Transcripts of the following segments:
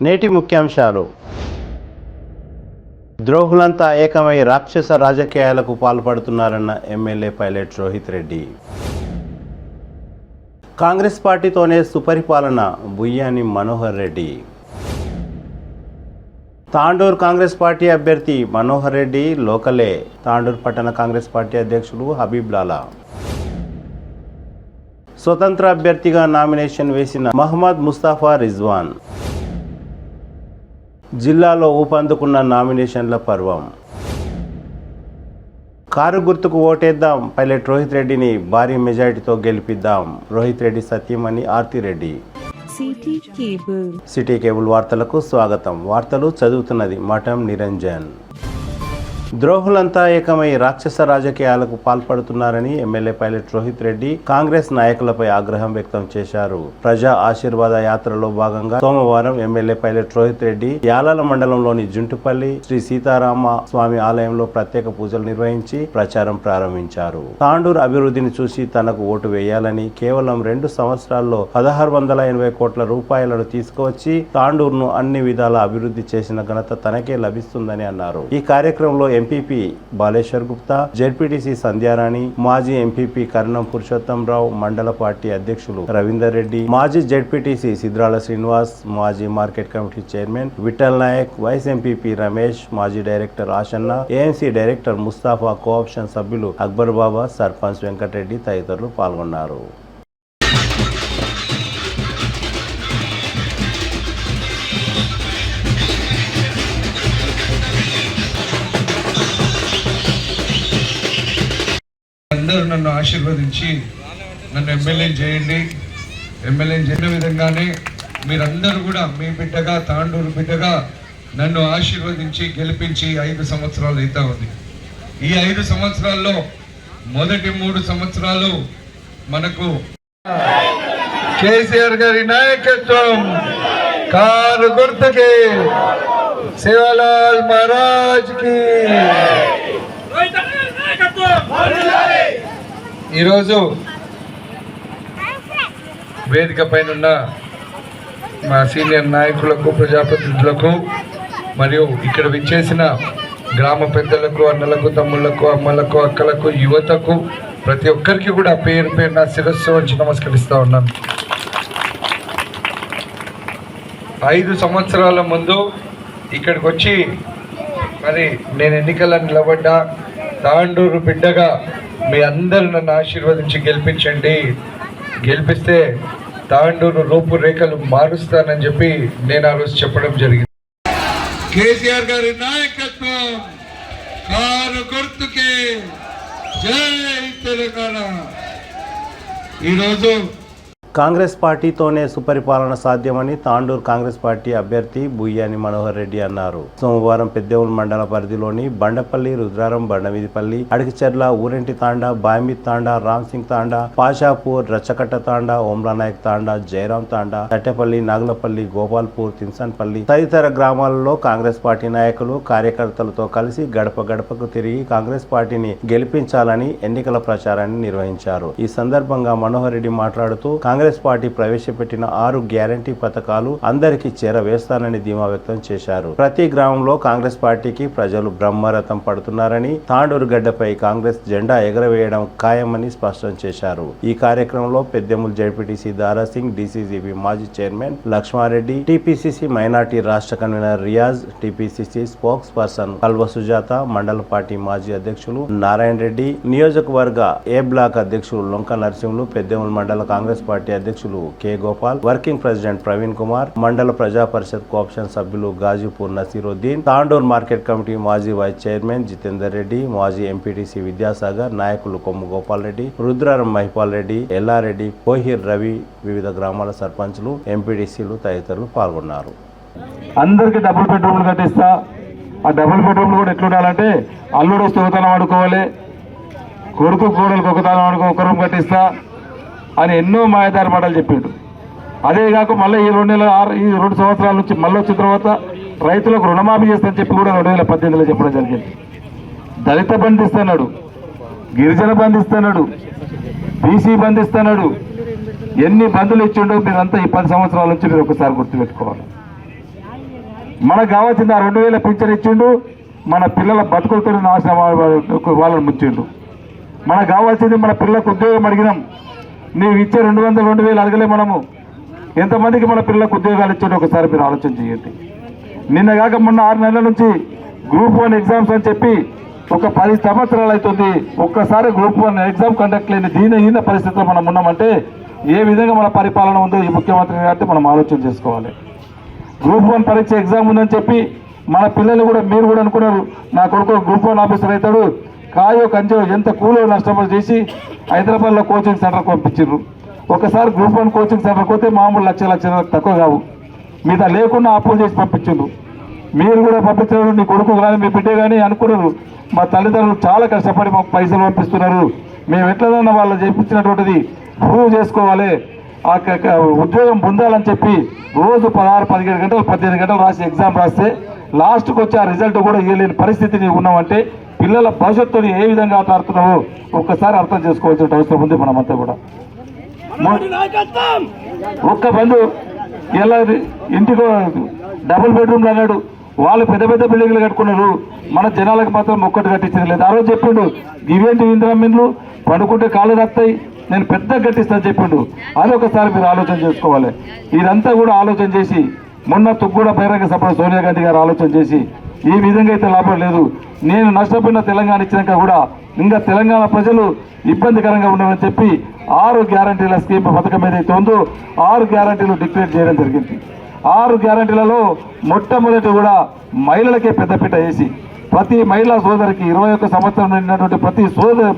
నేటి ముఖ్యాంశాలు. ద్రోహులంతా ఏకమై రాక్షస రాజకీయాలకు పాల్పడుతున్నారన్న ఎమ్మెల్యే పైలట్ రోహిత్ రెడ్డి. కాంగ్రెస్ పార్టీతోనే సుపరిపాలన బుయ్యాని మనోహర్ రెడ్డి. తాండూరు కాంగ్రెస్ పార్టీ అభ్యర్థి మనోహర్ రెడ్డి లోకలే. తాండూరు పట్టణ కాంగ్రెస్ పార్టీ అధ్యక్షులు హబీబ్ లాలా. స్వతంత్ర అభ్యర్థిగా నామినేషన్ వేసిన మహమ్మద్ ముస్తాఫా రిజ్వాన్. జిల్లాలో ఊపందుకున్న నామినేషన్ల పర్వం. కారు గుర్తుకు ఓటేద్దాం, పైలట్ రోహిత్ రెడ్డిని భారీ మెజారిటీతో గెలిపిద్దాం. రోహిత్ రెడ్డి సత్యమణి ఆర్తిరెడ్డి. సిటీ కేబుల్ వార్తలకు స్వాగతం. వార్తలు చదువుతున్నది మఠం నిరంజన్. ద్రోహులంతా ఏకమై రాక్షస రాజకీయాలకు పాల్పడుతున్నారని ఎమ్మెల్యే పైలట్ రోహిత్ రెడ్డి కాంగ్రెస్ నాయకులపై ఆగ్రహం వ్యక్తం చేశారు. ప్రజా ఆశీర్వాద యాత్రలో భాగంగా సోమవారం ఎమ్మెల్యే పైలట్ రోహిత్ రెడ్డి యాలాల మండలంలోని జుంటుపల్లి శ్రీ సీతారామ స్వామి ఆలయంలో ప్రత్యేక పూజలు నిర్వహించి ప్రచారం ప్రారంభించారు. తాండూరు అభివృద్ధిని చూసి తనకు ఓటు వేయాలని, కేవలం 2 సంవత్సరాల్లో 1680 కోట్ల రూపాయలను తీసుకువచ్చి తాండూరును అన్ని విధాల అభివృద్ధి చేసిన ఘనత తనకే లభిస్తుందని అన్నారు. ఈ కార్యక్రమంలో ఎంపీపీ బాలేశ్వర్ గుప్తా, జెడ్పీటీసీ సంధ్యారాణి, మాజీ ఎంపీపీ కరణం పురుషోత్తంరావు, మండల పార్టీ అధ్యక్షులు రవీందర్ రెడ్డి, మాజీ జెడ్పీటీసీ సిద్రాల శ్రీనివాస్, మాజీ market committee chairman Vithal Nayak, vice MPP Ramesh, మాజీ director Ashanna, AMC director Mustafa, cooption సభ్యులు అక్బర్ బాబా, సర్పంచ్ వెంకటరెడ్డి తదితరులు పాల్గొన్నారు. అందరూ నన్ను ఆశీర్వదించి నన్ను ఎమ్మెల్యే చేయండి. ఎమ్మెల్యే చేసిన విధంగానే మీరందరూ కూడా మీ బిడ్డగా, తాండూరు బిడ్డగా నన్ను ఆశీర్వదించి గెలిపించి 5 సంవత్సరాలు అవుతా ఉంది. ఈ 5 సంవత్సరాల్లో మొదటి 3 సంవత్సరాలు మనకు కేసీఆర్ గారి నాయకత్వం, కారు గుర్తుకి, శివలాల్ మహారాజ్ కి. ఈరోజు వేదిక పైన ఉన్న మా సీనియర్ నాయకులకు, ప్రజాప్రతినిధులకు మరియు ఇక్కడ విచ్చేసిన గ్రామ పెద్దలకు, అన్నలకు, తమ్ముళ్లకు, అమ్మలకు, అక్కలకు, యువతకు, ప్రతి ఒక్కరికి కూడా పేరు పేరు నా శిరస్సు వంచి నమస్కరిస్తూ ఉన్నాను. 5 సంవత్సరాల ముందు ఇక్కడికి వచ్చి మరి నేను ఎన్నికల్లో నిలబడ్డా. తాండూరు బిడ్డగా మీ అందరూ నన్ను ఆశీర్వదించి గెలిపించండి, గెలిపిస్తే తాండూరు రూపురేఖలు మారుస్తానని చెప్పి నేను ఆ రోజు చెప్పడం జరిగింది. కేసీఆర్ గారి నాయకత్వం, కారు గుర్తుకే, జై తెలంగాణ. ఈరోజు కాంగ్రెస్ పార్టీతోనే సుపరిపాలన సాధ్యమని తాండూరు కాంగ్రెస్ పార్టీ అభ్యర్థి బుయ్యాని మనోహర్ రెడ్డి అన్నారు. సోమవారం పెద్దెవుల్ మండల పరిధిలోని బండపల్లి, రుద్రారం, బండమీదిపల్లి, అడికిచెర్ల, ఊరెంటి తాండా, బాయమిద్ తాండా, రామ్సింగ్ తాండా, పాషాపూర్, రచ్చకట్ట తాండా, ఓమ్లానాయక్ తాండా, జయరాం తాండా, తట్టెపల్లి, నాగులపల్లి, గోపాల్పూర్, తిన్సన్పల్లి తదితర గ్రామాలలో కాంగ్రెస్ పార్టీ నాయకులు, కార్యకర్తలతో కలిసి గడప గడపకు తిరిగి కాంగ్రెస్ పార్టీని గెలిపించాలని ఎన్నికల ప్రచారాన్ని నిర్వహించారు. ఈ సందర్భంగా మనోహర్ రెడ్డి మాట్లాడుతూ కాంగ్రెస్ పార్టీ ప్రవేశపెట్టిన 6 గ్యారంటీ పథకాలు అందరికీ చేరవేస్తానని ధీమా వ్యక్తం చేశారు. ప్రతి గ్రామంలో కాంగ్రెస్ పార్టీకి ప్రజలు బ్రహ్మరథం పడుతున్నారని, తాండూరు గడ్డపై కాంగ్రెస్ జెండా ఎగరవేయడం ఖాయమని స్పష్టం చేశారు. ఈ కార్యక్రమంలో పెద్దెముల్ జెడ్పీటీసీ దారాసింగ్, డీసీసీబీ మాజీ చైర్మన్ లక్ష్మారెడ్డి, టీపీసీసీ మైనార్టీ రాష్ట్ర convener Riyaz, TPCC spokesperson Kalva Sujatha, mandal party మాజీ అధ్యక్షులు నారాయణ రెడ్డి, నియోజకవర్గ ఏ బ్లాక్ అధ్యక్షులు లొంక నరసింహులు, పెద్దెముల్ మండల కాంగ్రెస్ పార్టీ అధ్యక్షులు K Gopal, working president Praveen Kumar, మండల ప్రజా పరిషత్ కోఆప్షన్ సభ్యులు గాజీపూర్ నసీరుద్దీన్, తాండూరు మార్కెట్ కమిటీ మాజీ వైస్ చైర్మన్ జితేందర్ రెడ్డి, మాజీ ఎంపీటీసీ విద్యాసాగర్, నాయకులు కొమ్ము గోపాల్ రెడ్డి, రుద్రారం మహిపాల్ రెడ్డి, ఎల్లారెడ్డి, కోహిర్ రవి, వివిధ గ్రామాల సర్పంచ్లు, ఎంపీటీసీలు తదితరులు పాల్గొన్నారు. అందరికి డబుల్ బెడ్రూమ్లు కట్టిస్తా. ఆ డబుల్ బెడ్రూమ్లు కూడా ఎట్లుండాలంటే అల్లుడు వస్తే ఒకతనం ఆడుకోవాలి, కొడుకు కోడలకు ఒకతనం ఆడుకో, ఒక రూమ్ కట్టిస్తా అని ఎన్నో మాయదారి మాటలు చెప్పిండు. అదే కాక మళ్ళీ ఈ 2 సంవత్సరాల నుంచి మళ్ళీ వచ్చిన తర్వాత రైతులకు రుణమాఫీ చేస్తానని చెప్పి కూడా 2018లో చెప్పడం జరిగింది. దళిత బంధు ఇస్తున్నాడు, గిరిజన బంధు ఇస్తున్నాడు, బీసీ బంధు ఇస్తున్నాడు. ఎన్ని బంధులు ఇచ్చిండో మీరంతా ఈ 10 సంవత్సరాల నుంచి మీరు ఒకసారి గుర్తుపెట్టుకోవాలి. మనకు కావాల్సింది ఆ 2000 పింఛన్ ఇచ్చిండు, మన పిల్లల బతుకులతో నాశనం వాళ్ళని ముచ్చిండు. మనకు కావాల్సింది మన పిల్లలకు ఉద్యోగం అడిగినాం, నీవు ఇచ్చే 200, 2000 అడగలే. మనము ఎంతమందికి మన పిల్లలకు ఉద్యోగాలు ఇచ్చాడో ఒకసారి మీరు ఆలోచన చేయండి. నిన్న కాక మొన్న 6 నెలల నుంచి గ్రూప్ 1 ఎగ్జామ్స్ అని చెప్పి ఒక 10 సంవత్సరాలు అవుతుంది, ఒక్కసారి గ్రూప్ 1 ఎగ్జామ్ కండక్ట్ లేని దీనహీన పరిస్థితిలో మనం ఉన్నామంటే ఏ విధంగా మన పరిపాలన ఉందో ఈ ముఖ్యమంత్రి గారితో మనం ఆలోచన చేసుకోవాలి. గ్రూప్ 1 పరీక్ష ఎగ్జామ్ ఉందని చెప్పి మన పిల్లలు కూడా, మీరు కూడా అనుకున్నారు నా కొడుకు గ్రూప్ 1 ఆఫీసర్ అవుతాడు, కాయో కంచో ఎంత కూలో నష్టపడి చేసి హైదరాబాద్లో కోచింగ్ సెంటర్కి పంపించారు. ఒకసారి గ్రూప్ 1 కోచింగ్ సెంటర్కి పోతే మామూలు లక్షలు తక్కువ కావు, మీద లేకుండా అప్పులు చేసి పంపించారు. మీరు కూడా పంపించారు, నీ కొడుకు కానీ మీ బిడ్డ కానీ అనుకున్నారు. మా తల్లిదండ్రులు చాలా కష్టపడి మాకు పైసలు పంపిస్తున్నారు, మేము ఎట్లదన్నా వాళ్ళు చేయించినటువంటిది ప్రూవ్ చేసుకోవాలి, ఆ ఉద్యోగం పొందాలని చెప్పి రోజు 16, 17 గంటలు 18 గంటలు రాసి ఎగ్జామ్ రాస్తే లాస్ట్కి వచ్చి ఆ రిజల్ట్ కూడా ఇవ్వలేని పరిస్థితిని ఉన్నామంటే పిల్లల భవిష్యత్తుని ఏ విధంగా ఆడుతున్నావో ఒక్కసారి అర్థం చేసుకోవాల్సిన అవసరం ఉంది. మనమంతా కూడా ఒక్క బంధు ఎలా ఇంటికి డబుల్ బెడ్రూమ్లు అన్నాడు, వాళ్ళు పెద్ద పెద్ద బిల్డింగ్లు కట్టుకున్నారు, మన జనాలకు మాత్రం ఒక్కటి కట్టించింది లేదు. ఆ రోజు చెప్పిండు ఇవేంటి ఇంద్రమిన్లు పడుకుంటే కాళ్ళు రస్తాయి, నేను పెద్ద కట్టిస్తాను చెప్పిండు. అది ఒకసారి మీరు ఆలోచన చేసుకోవాలి. ఇదంతా కూడా ఆలోచన చేసి మొన్న తుగ్గూడ బహిరంగ సభలో సోనియా గాంధీ గారు ఆలోచన చేసి ఈ విధంగా అయితే లాభం లేదు, నేను నష్టపోయిన తెలంగాణ ఇచ్చినాక కూడా ఇంకా తెలంగాణ ప్రజలు ఇబ్బందికరంగా ఉండమని చెప్పి 6 గ్యారంటీల స్కీమ్ పథకం ఏదైతే ఉందో 6 గ్యారంటీలు డిక్లేర్ చేయడం జరిగింది. 6 గ్యారంటీలలో మొట్టమొదటి కూడా మహిళలకే పెద్దపీట వేసి ప్రతి మహిళా సోదరికి 21 సంవత్సరం నిండినటువంటి ప్రతి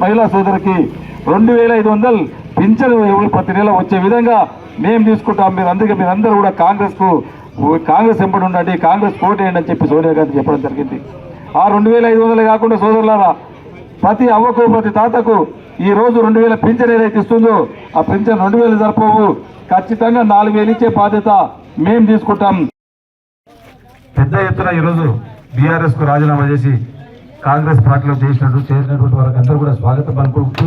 మహిళా సోదరికి 2500 పింఛను ప్రతి నెల వచ్చే విధంగా మేము తీసుకుంటాం. మీరందరూ కూడా కాంగ్రెస్ ఎంబడి ఉండండి, కాంగ్రెస్ కోటేయండి అని చెప్పి సోనియా గాంధీ చెప్పడం జరిగింది. ఆ 2500 కాకుండా సోదరులారా ప్రతి అవ్వకు ప్రతి తాతకు ఈ రోజు 2000 పింఛన్ ఏదైతే ఇస్తుందో ఆ పింఛన్ 2000 సరిపోవు, ఖచ్చితంగా 4000 ఇచ్చే బాధ్యత మేము తీసుకుంటాం. పెద్ద ఎత్తున ఈరోజు బీఆర్ఎస్ కు రాజీనామా చేసి కాంగ్రెస్ పార్టీలో చేరినటువంటి వారికి అందరూ కూడా స్వాగతం పలుకుతూ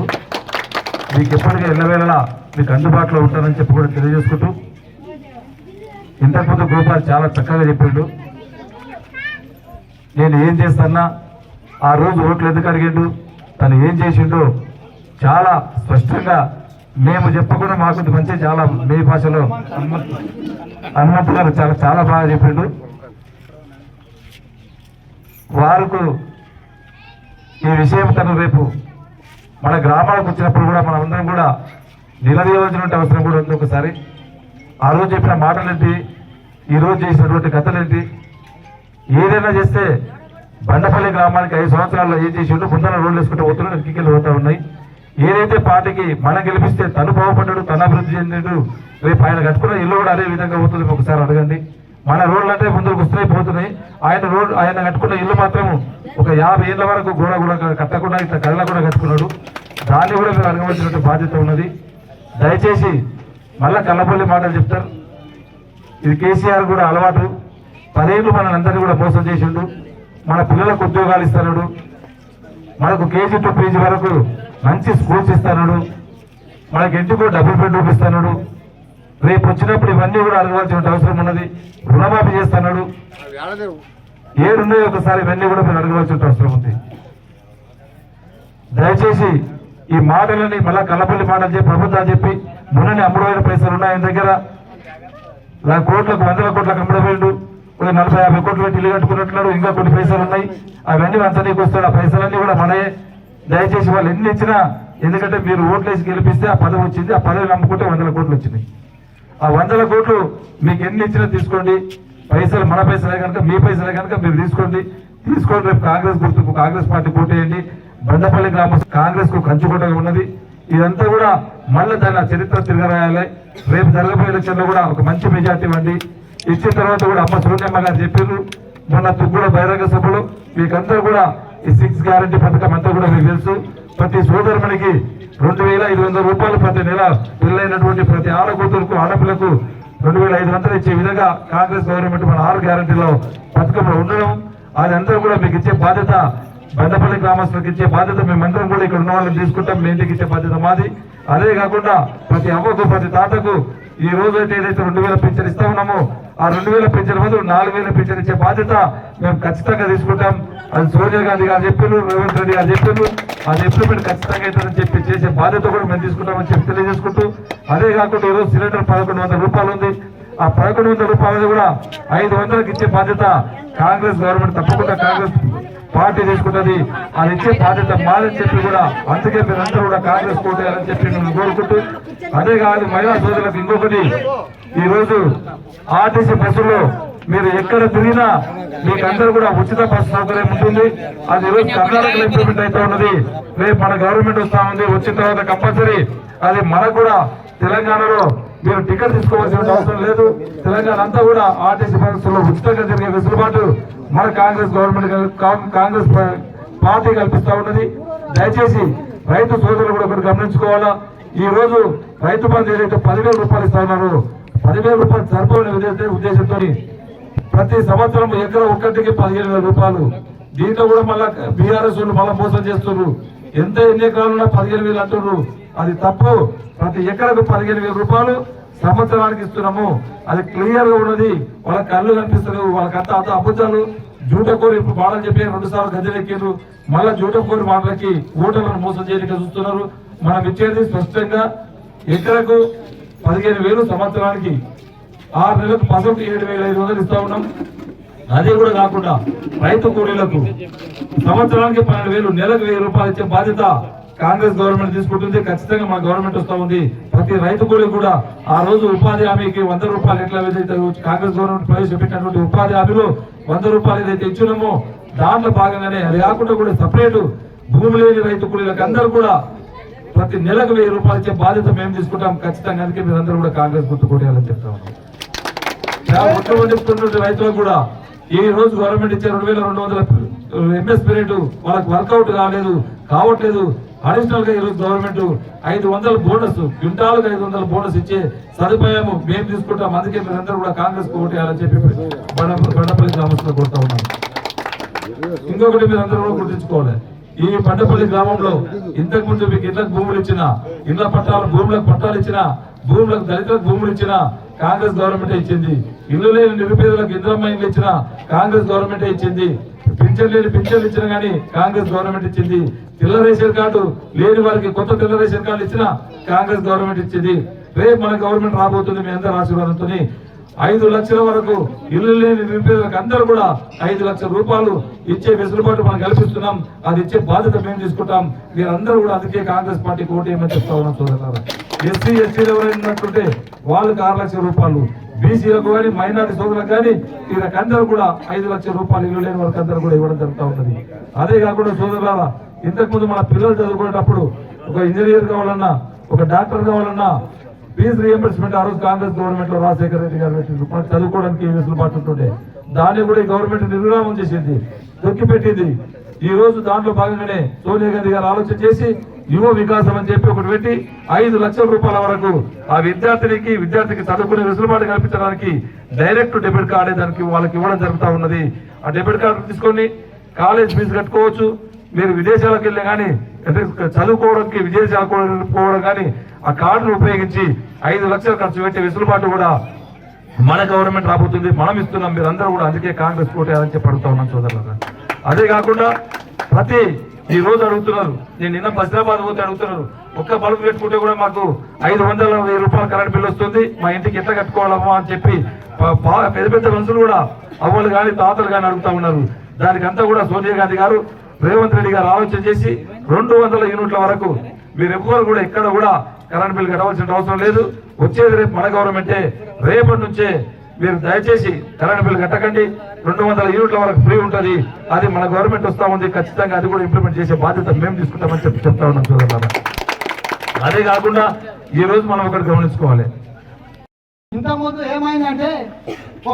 మీకు ఎప్పటికీ ఎల్లవేళలా మీకు అందుబాటులో ఉంటానని చెప్పి కూడా తెలియజేసుకుంటూ, ఇంతకుముందు గోపాల్ చాలా చక్కగా చెప్పిండు. నేను ఏం చేస్తానా, ఆ రోజు ఓట్లు ఎందుకు అడిగిండు, తను ఏం చేసిండో చాలా స్పష్టంగా మేము చెప్పకుండా మాకు మంచి చాలా మీ భాషలో హనుమంతు గారు చాలా చాలా బాగా చెప్పిండు. వారికి ఈ విషయం తను రేపు మన గ్రామాలకు వచ్చినప్పుడు కూడా మనం అందరం కూడా నిలదీయవలసినటువంటి అవసరం కూడా ఉంది. ఒకసారి ఆ రోజు చెప్పిన మాటలేంటి, ఈరోజు చేసినటువంటి కథలేంటి, ఏదైనా చేస్తే బండపల్లి గ్రామానికి 5 సంవత్సరాల్లో ఏం చేసిండు, ముందర రోడ్లు వేసుకుంటూ పోతున్నాడు, ఎక్కికెళ్ళి పోతా ఉన్నాయి. ఏదైతే పార్టీకి మనం గెలిపిస్తే తను బాగుపడ్డాడు, తను అభివృద్ధి చెందాడు, రేపు ఆయన కట్టుకున్న ఇల్లు కూడా అదే విధంగా పోతుంది. ఒకసారి అడగండి. మన రోడ్లు అంటే ముందుకు వస్తున్నాయి పోతున్నాయి, ఆయన కట్టుకున్న ఇల్లు మాత్రం ఒక 50 ఏళ్ళ వరకు గోడ కూడా కట్టకుండా ఇట్లా కళ్ళ కూడా కట్టుకున్నాడు. దాన్ని కూడా మీరు అడగవలసినటువంటి బాధ్యత ఉన్నది. దయచేసి మళ్ళా కళ్ళపల్లి మాటలు చెప్తారు. ఇది కేసీఆర్ కూడా అలవాటు. 10 ఏళ్ళు మన అందరినీ కూడా మోసం చేసిండు. మన పిల్లలకు ఉద్యోగాలు ఇస్తున్నాడు, మనకు కేజీ టు పీజీ వరకు మంచి స్కూల్స్ ఇస్తున్నాడు, మనకి ఇంటికి డబుల్ బెడ్రూమ్ ఇస్తున్నాడు. రేపు వచ్చినప్పుడు ఇవన్నీ కూడా అడగవలసిన అవసరం ఉన్నది. రుణమాఫీ చేస్తున్నాడు. ఏడున్నాయి ఒకసారి ఇవన్నీ కూడా మీరు అడగవలసిన అవసరం ఉంది. దయచేసి ఈ మాటలని మళ్ళా కళ్ళపల్లి మాటలు చెప్పి ప్రభుత్వాలు చెప్పి మొన్ననే అమ్ముడైన పైసలు ఉన్నాయి ఆయన దగ్గర, కోట్లకు 100 కోట్లకు అమ్ముడపోయిండు, 40-50 కోట్లు పెట్టి ఇల్లు కట్టుకున్నట్లు ఇంకా కొన్ని పైసలు ఉన్నాయి, అవన్నీ వంచనీకి వస్తాడు. ఆ పైసలన్నీ కూడా మనయే. దయచేసి వాళ్ళు ఎన్ని ఇచ్చినా, ఎందుకంటే మీరు ఓట్లేసి గెలిపిస్తే ఆ పదవి వచ్చింది, ఆ పదవి నమ్ముకుంటే 100 కోట్లు వచ్చినాయి. ఆ 100 కోట్లు మీకు ఎన్ని ఇచ్చినా తీసుకోండి, పైసలు మన పైసలే కనుక మీ పైసలే కనుక మీరు తీసుకోండి. రేపు కాంగ్రెస్ గుర్తుకు కాంగ్రెస్ పార్టీ కోటేయండి. బండపల్లి గ్రామం కాంగ్రెస్ కు కంచుకోటగా ఉన్నది. ఇదంతా కూడా మళ్ళీ దాని చరిత్ర తిరగరాయాలి. రేపు జరగబోయే ఎలక్షన్లో కూడా ఒక మంచి మెజార్టీ ఇవ్వండి. ఇచ్చిన తర్వాత కూడా అమ్మ సోనియమ్మ గారు చెప్పారు మొన్న తుగ్గూడ బహిరంగ సభలో, మీకందరూ కూడా ఈ 6 గ్యారంటీ పథకం అంతా కూడా మీకు తెలుసు. ప్రతి సోదరునికి 2500 రూపాయలు ప్రతి నెల పిల్లైనటువంటి ప్రతి ఆడకూతురుకు ఆడపిల్లకు 2500 ఇచ్చే విధంగా కాంగ్రెస్ గవర్నమెంట్ మన 6 గ్యారంటీలో పథకంలో ఉండడం, అది అందరూ కూడా మీకు ఇచ్చే బాధ్యత, బండపల్లి గ్రామస్తులకు ఇచ్చే బాధ్యత మేమందరం కూడా ఇక్కడ ఉన్న వాళ్ళని తీసుకుంటాం. మీ ఇంటికి ఇచ్చే బాధ్యత మాది. అదే కాకుండా ప్రతి అవ్వకు ప్రతి తాతకు ఈ రోజు అయితే ఏదైతే 2000 పింఛన్ ఇస్తా ఉన్నామో ఆ 2000 పెన్షన్ బదులు 4000 పెన్షన్ ఇచ్చే బాధ్యత మేము ఖచ్చితంగా తీసుకుంటాం. అది సోనియా గాంధీ గారు చెప్పారు, రేవంత్ రెడ్డి గారు చెప్పారు, అది ఇంప్లిమెంట్ ఖచ్చితంగా అవుతుందని చెప్పి చేసే బాధ్యత కూడా మేము తీసుకుంటామని చెప్పి తెలియజేసుకుంటూ, అదే కాకుండా ఈరోజు సిలిండర్ 1100 రూపాయలు ఉంది. ఆ 1100 రూపాయలు కూడా 500కి ఇచ్చే బాధ్యత కాంగ్రెస్ గవర్నమెంట్ తప్పకుండా కాంగ్రెస్ పార్టీ తీసుకుంటుంది. అది ఇచ్చే బాధ్యత మాదని చెప్పి కూడా అందుకే మీరందరూ కూడా కాంగ్రెస్ కోటేయాలని చెప్పి మేము కోరుకుంటూ, అదే కాదు మహిళా సోదరులకు ఇంకొకటి, ఈ రోజు ఆర్టీసీ బస్సులో మీరు ఎక్కడ తిరిగినా మీకు అందరూ కూడా ఉచిత బస్సు సౌకర్యం ఉంటుంది. అది ఈరోజు కర్ణాటకలో ఇంప్లిమెంట్ అవుతా ఉన్నది. రేపు మన గవర్నమెంట్ వస్తా ఉంది, వచ్చిన తర్వాత కంపల్సరీ అది మనకు కూడా తెలంగాణలో మీరు టికెట్ తీసుకోవాల్సిన అవసరం లేదు. తెలంగాణ అంతా కూడా ఆర్టీసీ బస్సులో ఉచితంగా తిరిగే వెసులుబాటు మన కాంగ్రెస్ గవర్నమెంట్ కాంగ్రెస్ పార్టీ కల్పిస్తా ఉన్నది. దయచేసి రైతు సోదరులు కూడా ఒకటి గమనించుకోవాలా. ఈ రోజు రైతు బంధు ఏదైతే 10,000 రూపాయలు ఇస్తా ఉన్నారో 10,000 రూపాయలు సరిపోని ఉద్దేశంతో ప్రతి సంవత్సరం ఎకరా ఒక్కటికి 15,000 రూపాయలు. దీంట్లో కూడా మళ్ళా బీఆర్ఎస్ మళ్ళీ మోసం చేస్తున్నారు. ఎంత ఎన్ని ఎకరాలున్నా 15,000 అంటున్నారు. అది తప్పు. ప్రతి ఎకరకు 15,000 రూపాయలు సంవత్సరానికి ఇస్తున్నాము. అది క్లియర్ గా ఉన్నది. వాళ్ళ కళ్ళు కనిపిస్తారు, వాళ్ళకంతా అంత అబద్ధాలు జూటకోరి మాటలు చెప్పి 2 సార్లు గద్దెలెక్కారు. మళ్ళా జూటకోరి మాటలకి ఓటర్లను మోసం చేయడానికి చూస్తున్నారు. మనం ఇచ్చేది స్పష్టంగా ఎకరకు 15,000 సంవత్సరానికి, 6 నెలలకు 17,500 ఇస్తా ఉన్నాం. అదే కూడా కాకుండా రైతు కూలీలకు సంవత్సరానికి 12,000, నెలకు 1,000 రూపాయలు ఇచ్చే బాధ్యత కాంగ్రెస్ గవర్నమెంట్ తీసుకుంటుంది. ఖచ్చితంగా మా గవర్నమెంట్ వస్తా ఉంది. ప్రతి రైతు కూలీ కూడా ఆ రోజు ఉపాధి హామీకి 100 రూపాయలు ఎట్లా ఏదైతే కాంగ్రెస్ గవర్నమెంట్ ప్రవేశపెట్టినటువంటి ఉపాధి హామీలో 100 రూపాయలు ఏదైతే ఇచ్చినామో దాంట్లో భాగంగానే అది కాకుండా కూడా సపరేట్ భూమి లేని రైతు కూలీలకు అందరూ కూడా ప్రతి నెలకు 1,000 రూపాయలు ఇచ్చే బాధ్యత మేము తీసుకుంటాం ఖచ్చితంగా. అందుకే మీరందరూ కూడా కాంగ్రెస్ గుర్తు కొట్టేయాలని చెప్తా ఉన్నాం. చెప్తున్నటువంటి రైతులకు కూడా ఈ రోజు గవర్నమెంట్ ఇచ్చే 2,200 ఎంఎస్ పీరియడ్ వాళ్ళకి వర్కౌట్ కావట్లేదు. అడిషనల్ గా ఈరోజు గవర్నమెంట్ 500 బోనస్, క్వింటాలకు 500 బోనస్ ఇచ్చే సదుపాయం మేము తీసుకుంటాం. అందుకే మీరందరూ కూడా కాంగ్రెస్ కు ఓటేయాలని చెప్పి బండపల్లి గ్రామస్తులు కోరుతా ఉన్నాం. ఇంకొకటి మీరందరూ కూడా గుర్తించుకోవాలి, ఈ బండపల్లి గ్రామంలో ఇంతకు ముందు మీకు ఇళ్లకు భూములు ఇచ్చిన, ఇళ్ల పట్టాలు భూములకు పట్టాలు ఇచ్చిన, భూములకు దళితులకు భూములు ఇచ్చిన కాంగ్రెస్ గవర్నమెంట్ ఇచ్చింది. ఇల్లు లేని నిరుపేదలకు ఇందిరమ్మ ఇల్లు ఇచ్చిన కాంగ్రెస్ గవర్నమెంట్ ఇచ్చింది. పింఛన్ లేని పింఛన్లు ఇచ్చిన కానీ కాంగ్రెస్ గవర్నమెంట్ ఇచ్చింది. తెల్ల రేషన్ కార్డు లేని వారికి కొత్త తెల్ల రేషన్ కార్డు ఇచ్చిన కాంగ్రెస్ గవర్నమెంట్ ఇచ్చింది. రేపు మన గవర్నమెంట్ రాబోతుంది మీ అందరి ఆశీర్వాదంతో. 5 లక్షల వరకు ఇల్లు లేని నిరుపేదలకు అందరూ కూడా 5 లక్షల రూపాయలు ఇచ్చే వెసులుబాటు మనం కల్పిస్తున్నాం. అది ఇచ్చే బాధ్యత మేము తీసుకుంటాం. మీరందరూ కూడా అందుకే కాంగ్రెస్ పార్టీకి ఓటేయమని చెప్తా ఉన్నాం సోదరులారా. ఎస్సీ ఎస్టీలు ఎవరైనట్టుంటే వాళ్ళకి 6 లక్షల రూపాయలు, బీసీలకు కానీ మైనారిటీ సోదరులకు కానీ వీళ్ళకందరూ కూడా 5 లక్షల రూపాయలు ఇల్లు లేని వాళ్ళకి అందరూ కూడా ఇవ్వడం జరుగుతూ ఉంటుంది. అదే కాకుండా సోదరులారా, ఇంతకుముందు మన పిల్లలు చదువుకునేటప్పుడు ఒక ఇంజనీర్ కావాలన్నా, ఒక డాక్టర్ కావాలన్నా ఫీజు రియంబర్స్మెంట్ ఆ రోజు కాంగ్రెస్ గవర్నమెంట్ లో రాజశేఖర రెడ్డి గారు పెట్టింది. మనకు చదువుకోవడానికి వెసులుబాటు ఉంటుండే. దాన్ని కూడా ఈ గవర్నమెంట్ నిర్విరామం చేసింది, తొక్కిపెట్టింది. ఈ రోజు దాంట్లో భాగంగానే సోనియా గాంధీ గారు ఆలోచన చేసి యువ వికాసం అని చెప్పి ఒకటి పెట్టి 5 లక్షల రూపాయల వరకు ఆ విద్యార్థికి చదువుకునే వెసులుబాటు కల్పించడానికి డైరెక్ట్ డెబిట్ కార్డు దానికి వాళ్ళకి ఇవ్వడం జరుగుతూ ఉన్నది. ఆ డెబిట్ కార్డు తీసుకొని కాలేజ్ ఫీజు కట్టుకోవచ్చు. మీరు విదేశాలకు వెళ్ళే కానీ చదువుకోవడానికి విదేశాలకు పోవడం కానీ ఆ కార్డును ఉపయోగించి 5 లక్షలు ఖర్చు పెట్టే వెసులుబాటు కూడా మన గవర్నమెంట్ రాబోతుంది. మనం ఇస్తున్నాం. మీరందరూ కూడా అందుకే కాంగ్రెస్ కోటేయాలని చెప్పి అడుగుతా ఉన్నాం సోదరులారా. అదే కాకుండా ఈ రోజు అడుగుతున్నారు, నేను నిన్న బస్రాబాద్ పోతే అడుగుతున్నారు, ఒక్క బల్బు పెట్టుకుంటే కూడా మాకు 500,000 రూపాయల కరెంట్ బిల్ వస్తుంది, మా ఇంటికి ఎట్లా కట్టుకోవాలమ్మా అని చెప్పి పెద్ద పెద్ద మనుషులు కూడా అవ్వలు కానీ తాతలు కానీ అడుగుతా ఉన్నారు. దానికంతా కూడా సోనియా గాంధీ గారు, రేవంత్ రెడ్డి గారు ఆలోచన చేసి 200 యూనిట్ల వరకు మీరెవ్వరు కూడా ఎక్కడ కూడా కరెంట్ బిల్ కట్టవలసిన అవసరం లేదు. వచ్చేది రేపు మన గవర్నమెంటే. రేపటి నుంచే మీరు దయచేసి కరెంట్ బిల్ కట్టకండి. 200 యూనిట్ల వరకు ఫ్రీ ఉంటుంది. అది మన గవర్నమెంట్ వస్తా ఉంది. ఖచ్చితంగా అది కూడా ఇంప్లిమెంట్ చేసే బాధ్యత మేము తీసుకుంటామని చెప్తా ఉన్నాం చూడాలి. అదే కాకుండా ఈ రోజు మనం ఒకటి గమనించుకోవాలి. ఇంతకుముందు ఏమైందంటే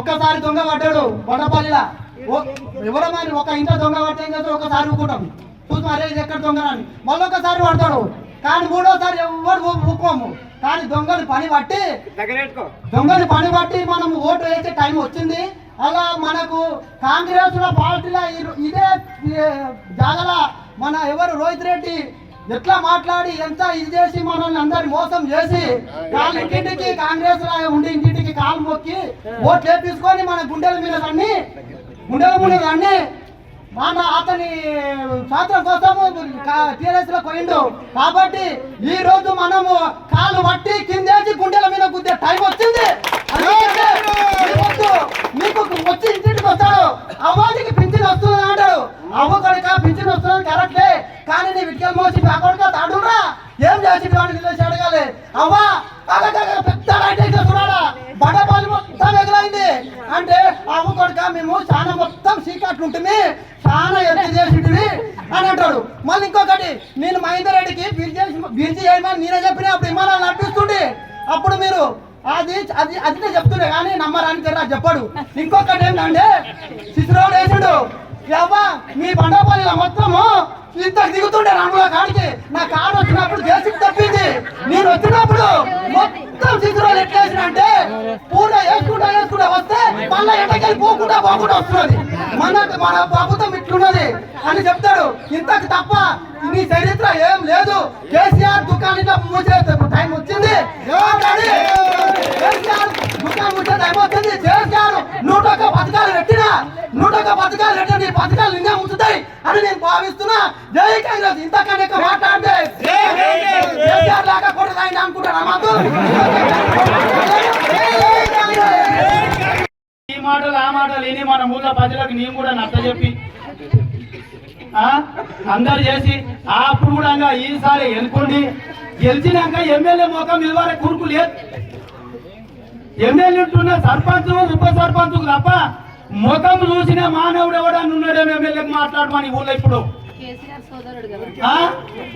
ఒక్కసారి దొంగ పడ్డాడు బండపల్లిలా, ఎవరమైనా ఒక ఇంట్లో దొంగ పట్టే ఒకసారి ఊకుంటాం, చూసి మరే ఎక్కడ దొంగలని మళ్ళొకసారి పడతాడు. కానీ మూడోసారి ఎవరు ఊకోము. కానీ దొంగని పని బట్టి మనం ఓటు వేసే టైం వచ్చింది. అలా మనకు కాంగ్రెస్ పార్టీలో ఇదే జాగల మన ఎవరు రోహిత్ రెడ్డి ఎట్లా మాట్లాడి ఎంత ఇది చేసి మనల్ని అందరిని మోసం చేసి కాళ్ళు ఇంటింటికి కాంగ్రెస్ ఉండి ఇంటింటికి కాలు మొక్కి ఓట్లు వేపించుకొని మన గుండెల మీద అన్ని మన అతని స్వాతంత్రం కోసము టీఆర్ఎస్ లో పోయిండు కాబట్టి ఈ రోజు మనము కాళ్ళు పట్టి కిందేసి గుండెల మీద గుద్దే టైం వచ్చింది. మీకు వచ్చి ఇంటికి వస్తాడు అవ్వాదికి పింఛన్ వస్తుంది అంటాడు. అవ్వ కొడుక పింఛన్ వస్తుంది కరెక్టే, కానీ నీ విటికల్ మోసి నా కొడుక తాడురా ఏం చేసి వాడిని నిలిచి అడగాలి. అవ్వా పెద్ద లైట్ చూడాలా బడపాలి మొత్తం ఎగలైంది అంటే అవ్వ కొడుక మేము చాలా మొత్తం సీక్రెట్ ఉంటుంది చాలా ఎత్తి చేసింటివి అని అంటాడు. మళ్ళీ ఇంకొకటి నేను మహేందర్ రెడ్డికి బిర్జీ చేయమని నేనే చెప్పిన అప్పుడు విమానాలు నడిపిస్తుండే అప్పుడు మీరు అది అది అదినే చెప్తుండే కానీ నమ్మరాని తెరా చెప్పాడు. ఇంకొకటి ఏంటంటే శిశురావుడు వేసాడు ఎవ్వా మీ బండపల్లిలో మొత్తము ఇంతకు దిగుతుండే రంగుల కాడికి నా కారు వచ్చినప్పుడు దేశం తప్పింది. నేను వచ్చినప్పుడు మొత్తం శిశురావులు ఎట్లా వేసిన అంటే పూర్ణ వేసుకుంటా వస్తే మళ్ళీ ఎండకెళ్ళి పోకుండా వస్తున్నది. మన ప్రభుత్వం ఇట్లున్నది అని చెప్తాడు. ఇంతకు తప్ప నీ చరిత్ర ఏం లేదు. కేసీఆర్ దుకాణంలో మూసే టైం వచ్చింది. కేసీఆర్ దుకాణం మూసే టైం వచ్చింది. కేసీఆర్ 101 పథకాలు పెట్టిన నీ పథకాలు ఇంకా ఉంచుతాయి అని నేను భావిస్తున్నా. జై కాంగ్రెస్. ఇంతకన్నా ఎక్కువ మాట్లాడితే కేసీఆర్ లాగా కూడా అనుకుంటారా మాకు? ఈ మాటలు ఆ మాటలు విని మన ఊళ్ళో ప్రజలకు నేను కూడా నచ్చ చెప్పి అందరు చేసి అప్పుడు కూడా ఈసారి ఎన్నుకోండి గెలిచినాక ఎమ్మెల్యే మోకం ఇవ్వాలి కురుకు లేదు. ఎమ్మెల్యే ఉంటున్న సర్పంచ్ ఉప సర్పంచ్ తప్ప ముఖం చూసిన మానవుడు ఎవడని ఉన్నాడేమో ఎమ్మెల్యేకి మాట్లాడమని ఊళ్ళో ఇప్పుడు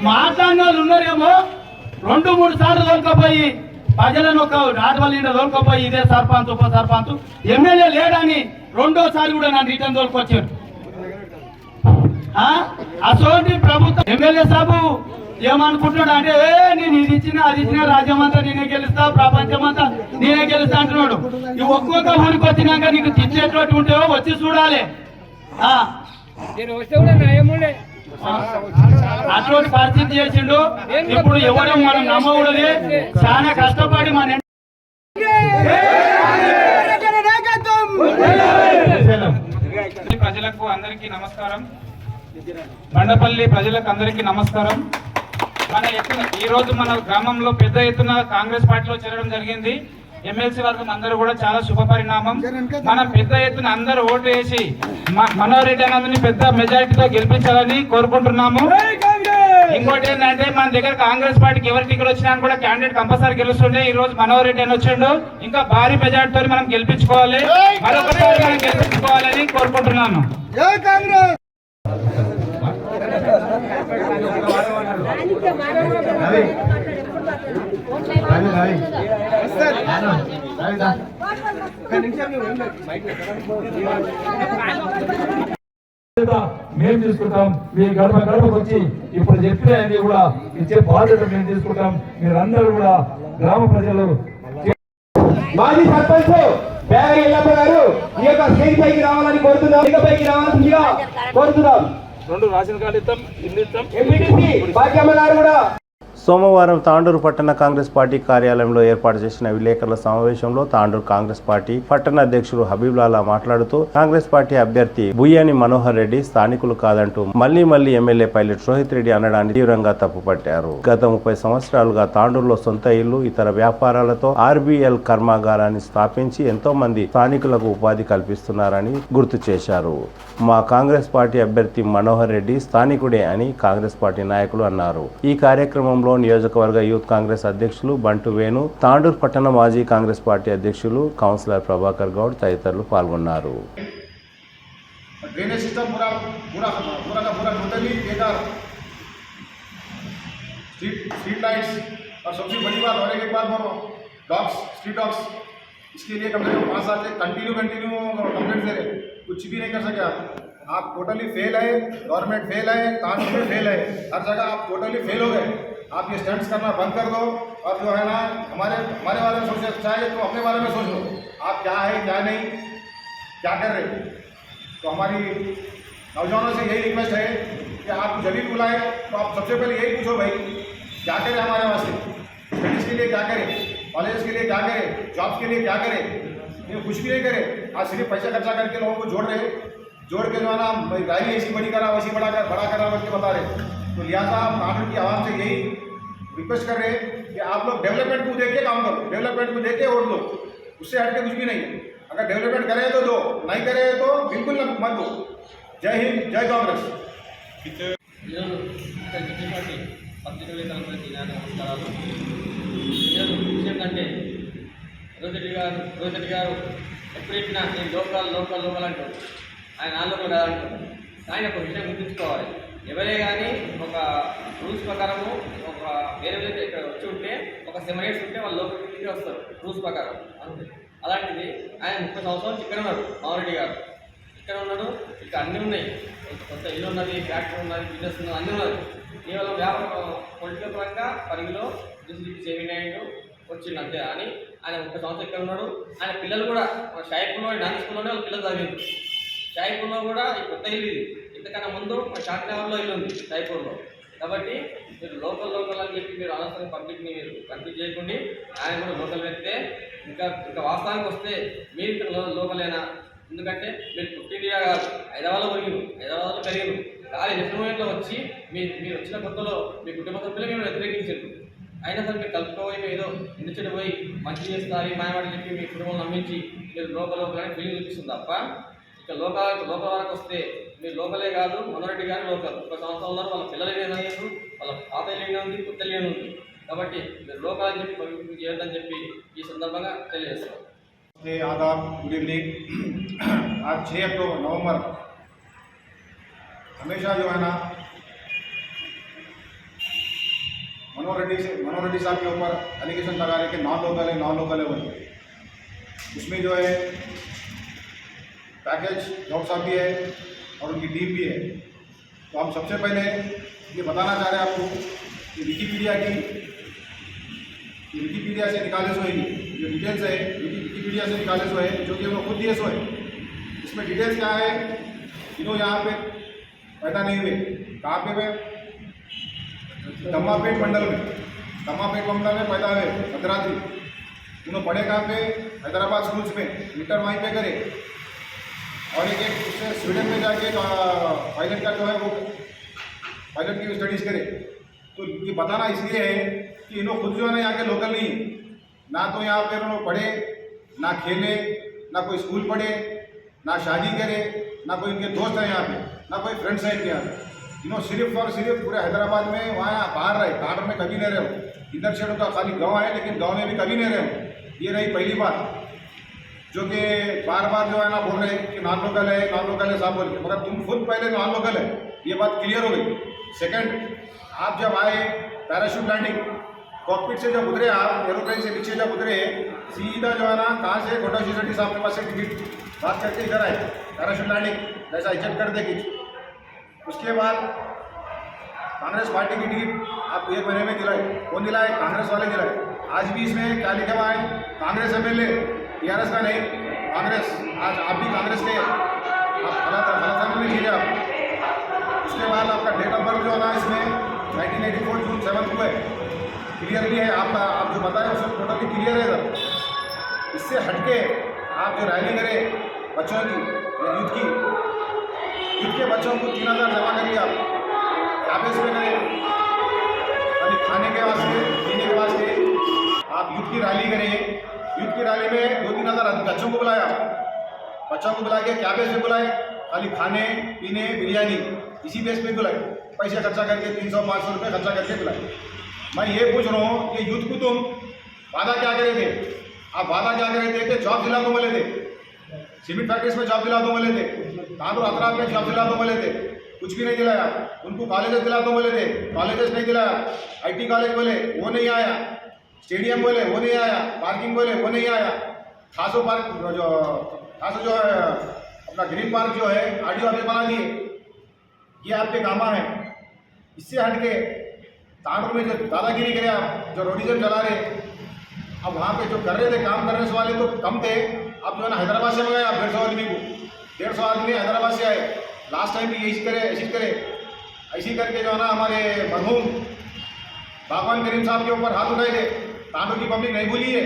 మాట్లాడిన వాళ్ళు ఉన్నారేమో 2-3 సార్లు తోలుకపోయి ప్రజలను ఒక రాజవల్లి తోలుకపోయి ఇదే సర్పంచ్ ఉప సర్పంచ్ ఎమ్మెల్యే లేడని 2వ సారి కూడా నన్ను రిటర్న్ తోలుకొచ్చాడు. అసోంటి ప్రభుత్వం ఎమ్మెల్యే సాబు ఏమనుకుంటున్నాడు అంటే నేను ఇది ఇచ్చిన అది ఇచ్చిన రాజ్యం అంతా నేనే గెలుస్తా ప్రపంచం అంతా నేనే గెలుస్తా అంటున్నాడు. ఈ ఒక్కొక్క ఊరికి వచ్చినాక నీకు తిట్టేటువంటి ఉంటావో వచ్చి చూడాలి. అటువంటి పరిస్థితి చేసిండు. ఇప్పుడు ఎవరు మనం నమ్మకూడదు. చాలా కష్టపడి మన ప్రజలకు అందరికీ నమస్కారం. బండపల్లి ప్రజలకు అందరికీ నమస్కారం. ఈ రోజు మన గ్రామంలో పెద్ద ఎత్తున కాంగ్రెస్ పార్టీలో చేరడం జరిగింది. ఎమ్మెల్సీ వర్గం అందరూ కూడా చాలా శుభ పరిణామం. మన పెద్ద ఎత్తున అందరూ ఓటు వేసి మనోహర్ రెడ్డి అన్నదని పెద్ద మెజారిటీతో గెలిపించాలని కోరుకుంటున్నాము. ఇంకోటి ఏంటంటే మన దగ్గర కాంగ్రెస్ పార్టీకి ఎవరి టికెట్ వచ్చినా కూడా క్యాండిడేట్ కంపల్సరీ గెలుస్తుండే. ఈ రోజు మనోహర్ రెడ్డి అని వచ్చిండు. ఇంకా భారీ మెజారిటీతో మనం గెలిపించుకోవాలి, మరొకసారి మనం గెలిపించుకోవాలని కోరుకుంటున్నాము. మేము తీసుకుంటాం. మీ గడప గడపకు వచ్చి ఇప్పుడు చెప్పినవి కూడా ఇచ్చే బాధ్యత మేము తీసుకుంటాం. మీరందరూ కూడా గ్రామ ప్రజలు మాజీ సర్పంచ్ పేద ఎల్లప్ప గారు ఈ యొక్క స్టేజ్ పైకి రావాలని కోరుతున్నాం. పైకి రావాల్సిందిగా కోరుతున్నాం. 2 రేషన్ కార్డు ఇస్తాం, ఇల్లు ఇస్తాం. ఎంపీటీసీ భాగ్యమ్మ గారు కూడా సోమవారం తాండూరు పట్టణ కాంగ్రెస్ పార్టీ కార్యాలయంలో ఏర్పాటు చేసిన విలేకరుల సమావేశంలో తాండూరు కాంగ్రెస్ పార్టీ పట్టణ అధ్యక్షుడు హబీబ్లాలా మాట్లాడుతూ కాంగ్రెస్ పార్టీ అభ్యర్థి బుయ్యాని మనోహర్ రెడ్డి స్థానికులు కాదంటూ మళ్లీ ఎమ్మెల్యే పైలట్ రోహిత్ రెడ్డి అనడాన్ని తీవ్రంగా తప్పుపట్టారు. గత 30 సంవత్సరాలుగా తాండూరులో సొంత ఇల్లు, ఇతర వ్యాపారాలతో ఆర్బీఎల్ కర్మాగారాన్ని స్థాపించి ఎంతో మంది స్థానికులకు ఉపాధి కల్పిస్తున్నారని గుర్తు చేశారు. మా కాంగ్రెస్ పార్టీ అభ్యర్థి మనోహర్ రెడ్డి స్థానికుడే అని కాంగ్రెస్ పార్టీ నాయకులు అన్నారు. ఈ కార్యక్రమంలో నియోజకవర్గ యూత్ కాంగ్రెస్ అధ్యక్షులు బంటు వేణు, తాండూరు పట్టణ మాజీ కాంగ్రెస్ పార్టీ అధ్యక్షులు కౌన్సిలర్ ప్రభాకర్ గౌడ్ తదితరులు పాల్గొన్నారు. इसके लिए कम से कम 5 साल से कंटिन्यू कंप्लेंट दे रहे, कुछ भी नहीं कर सके आप टोटली फेल है, गवर्नमेंट फेल है, कानून भी फेल है, हर जगह आप टोटली फेल हो गए। आप ये स्टंट्स करना बंद कर दो और जो है ना हमारे बारे में सोचना चाहिए तो अपने बारे में सोच लो, आप क्या है क्या नहीं क्या कर रहे। तो हमारी नौजवानों से यही रिक्वेस्ट है कि आपको जब भी बुलाए तो आप सबसे पहले यही पूछो भाई क्या करें हमारे वास्ते, स्टडीज़ के लिए क्या करें, कॉलेज के लिए क्या करें, जॉब्स के लिए क्या करें। ये कुछ भी नहीं करे, आज सिर्फ पैसा खर्चा करके लोगों को जोड़ के जो है ना रैली ऐसी बड़ी करा वैसी बड़ा करा करके बता रहे। तो लिहाजा हम नाटक की आवाम से यही रिक्वेस्ट कर रहे हैं कि आप लोग डेवलपमेंट को देख के काम करो, डेवलपमेंट को देख के वोट दो, उससे हट के कुछ भी नहीं। अगर डेवलपमेंट करें तो दो, नहीं करें तो बिल्कुल मत दो। जय हिंद, जय कांग्रेस। ఈరోజు ఇక్కడ జిల్లాకి పత్రికలకి నమస్కారాలు. ఈరోజు విషయం ఏంటంటే రోజెడ్డి గారు ఎప్పుడు చెప్పినా నేను లోకల్ అంటారు, ఆయన నాలుగు కాదంటారు. కానీ ఒక విషయం గుర్తుంచుకోవాలి, ఎవరే కానీ ఒక రూల్స్ ప్రకారము ఒక వేరే ఇక్కడ వచ్చి ఉంటే ఒక 7 years ఉంటే వాళ్ళు లోకల్కి వస్తారు రూల్స్ ప్రకారం అంతే. అలాంటిది ఆయన 30 సంవత్సరాలు ఇక్కడ ఉన్నాడు, మావరెడ్డి గారు ఇక్కడ ఉన్నాడు, ఇక్కడ అన్నీ ఉన్నాయి, కొత్త ఇల్లు ఉన్నది, ఫ్యాక్టరీ ఉన్నది, బిజినెస్ ఉన్నది, అన్నీ ఉన్నది. కేవలం వ్యాపారం పొలిటికల్ పరంగా పరిగిలో డిస్ట్రిక్ట్ చేవినాయుడు వచ్చిండు అంతే. అని ఆయన 30 సంవత్సరాలు ఇక్కడ ఉన్నాడు. ఆయన పిల్లలు కూడా షాయిపూర్లో డాన్స్ స్కూల్లోనే వాళ్ళ పిల్లలు చదివింది. షాయిపూర్లో కూడా ఈ కొత్త ఇల్లు ఇది, ఇంతకన్నా ముందు షాద్నగర్లో ఇల్లు ఉంది షాయిపూర్లో. కాబట్టి మీరు లోకల్ అని చెప్పి మీరు అనవసరం పబ్లిక్ని మీరు కన్ఫ్యూజ్ చేయకండి. ఆయన కూడా లోకల్ వ్యక్తే. ఇంకా వాస్తవానికి వస్తే మీరు ఇక్కడ లోకలేనా, ఎందుకంటే మీరు పుట్టిండియా కాదు, హైదరాబాద్లో పెరిగిను. కానీ డిప్లొమేట్లో వచ్చి మీరు వచ్చిన కొత్తలో మీ కుటుంబ సభ్యులు మేము వ్యతిరేకించారు. అయినా సరే మీరు కలుపుకోపోయి మీరు ఏదో ఇంటి పోయి మంచి చేస్తారు మాయవాడి చెప్పి మీ కుటుంబం నమ్మించి మీరు లోకల్ అని ఫీలింగ్ చూపిస్తుంది తప్ప, ఇక లోకల్ వరకు వస్తే మీరు లోకలే కాదు. మనోరెడ్డి గారు లోకల్ 1 సంవత్సరం ఉన్నారు, వాళ్ళ పిల్లలు ఏదైనా వాళ్ళ పాత ఇల్లు ఉంది, కొత్త ఇల్లు ఉంది. కాబట్టి మీరు లోకల్ అని చెప్పి పబ్లిక్ చేయొద్దని చెప్పి ఈ సందర్భంగా తెలియజేస్తాం. आदाब, गुड इवनिंग। आज 6 नवंबर हमेशा जो है ना मनोहर रेड्डी साहब के ऊपर एलिगेशन लगा रहे कि नॉन लोकल है बोले। उसमें जो है पैकेज डॉक्टर साहब भी है और उनकी टीम भी है। तो हम सबसे पहले ये बताना चाह रहे हैं आपको कि विकीपीडिया से निकाले सो जो डिटेल्स है विकीपीडिया से निकाले सो है, जो कि उन्होंने खुद दिए सो है। इसमें डिटेल्स क्या है, इन्हों यहाँ पे पैदा नहीं हुए, कहाँ पे हुए, दम्मापेट मंडल में पैदा हुए भद्राद्री। उन्होंने पढ़े कहाँ पे, हैदराबाद स्कूल्स में, इंटर वहीं पे करे और एक उससे स्वीडन में जाके पायलट का जो है वो पायलट की स्टडीज़ करे। तो ये बताना इसलिए है कि इन्होंने खुद जो है ना यहाँ के लोकल नहीं, ना तो यहाँ पे उन्होंने पढ़े, ना खेले, ना कोई स्कूल पढ़े, ना शादी करे, ना कोई इनके दोस्त हैं यहाँ पे, ना कोई फ्रेंड्स हैं इनके यहाँ पे। इन्होंने सिर्फ और सिर्फ पूरे हैदराबाद में वहाँ बाहर रहे, कांड में कभी नहीं रहे हो। इधर से उनका खाली गाँव है, लेकिन गाँव में भी कभी नहीं रहे हो। ये रही पहली बात, जो कि बार बार जो है ना बोल रहे हैं कि नॉन लोकल है साहब बोल के, मगर तुम खुद पहले नॉन लोकल है, ये बात क्लियर हो गई। सेकंड, आप जब आए पैराशूट लैंडिंग कॉकपिट से जब उतरे, आप एरोप्लेन से नीचे जब उतरे, सीधा जो है ना कहाँ से गोटा सोसाइटी साहब के पास से टिकट बात करके इधर आए पैराशूट लैंडिंग, जैसा इज्जत कर देगी। उसके बाद कांग्रेस पार्टी की टिकट आपको 1 महीने में दिलाए, कौन दिलाए, कांग्रेस वाले दिलाए। आज भी इसमें क्या लिखा हुआ है, कांग्रेस MLA, TRS का नहीं, कांग्रेस। आज आप भी कांग्रेस के, आप गलत में लीजिए आप। उसके बाद आपका डेट ऑफ बर्थ जो है ना इसमें 1984 जून 7 को है, क्लियरली है। आप जो बताए वो सब टोटली क्लियर है। इधर इससे हटके आप जो रैली करें बच्चों की, यूथ के बच्चों को 3000 जमा कर लिया, कैपेज पे करें, खाली खाने के वास्ते, पीने के वास्ते आप यूथ की रैली करें। यूथ की रैली में 2-3 हज़ार बच्चों को बुलाया, बच्चों को बुला के कैपेज पे बुलाए, खाली खाने पीने बिरयानी इसी बेस पे बुलाए, पैसे खर्चा करके 300-500 रुपये खर्चा करके बुलाए। मैं ये पूछ रहा हूँ कि यूथ को तुम वादा क्या करे थे, आप वादा क्या करे थे कि जॉब दिला दो बोले थे, सीमेंट फैक्ट्रीज में जॉब दिला दो बोले थे, कानपुर अतराफ में जॉब दिला दो बोले थे, कुछ भी नहीं दिलाया। उनको कॉलेजेस दिला दो बोले थे, कॉलेजेस नहीं दिलाया। IT कॉलेज बोले वो नहीं आया, स्टेडियम बोले वो नहीं आया, पार्किंग बोले वो नहीं आया। खासो पार्क जो है अपना ग्रीन पार्क जो है RDO ऑफिस बना दिए, ये आपके कामा है। इससे हट के कानपुर में जो दादागिरी करे आप, जो रोडिज्म चला रहे, अब वहाँ पे जो कर रहे थे काम करने वाले तो कम थे, अब जो है ना हैदराबाद से मंगाए आप 150 आदमी को, 150 आदमी हैदराबाद से आए। लास्ट टाइम भी यही करे, ऐसी करे। ऐसी करके जो है ना हमारे मरहूम बागवान करीम साहब के ऊपर हाथ उठाए थे। तांडुर की पब्लिक नहीं भूली है।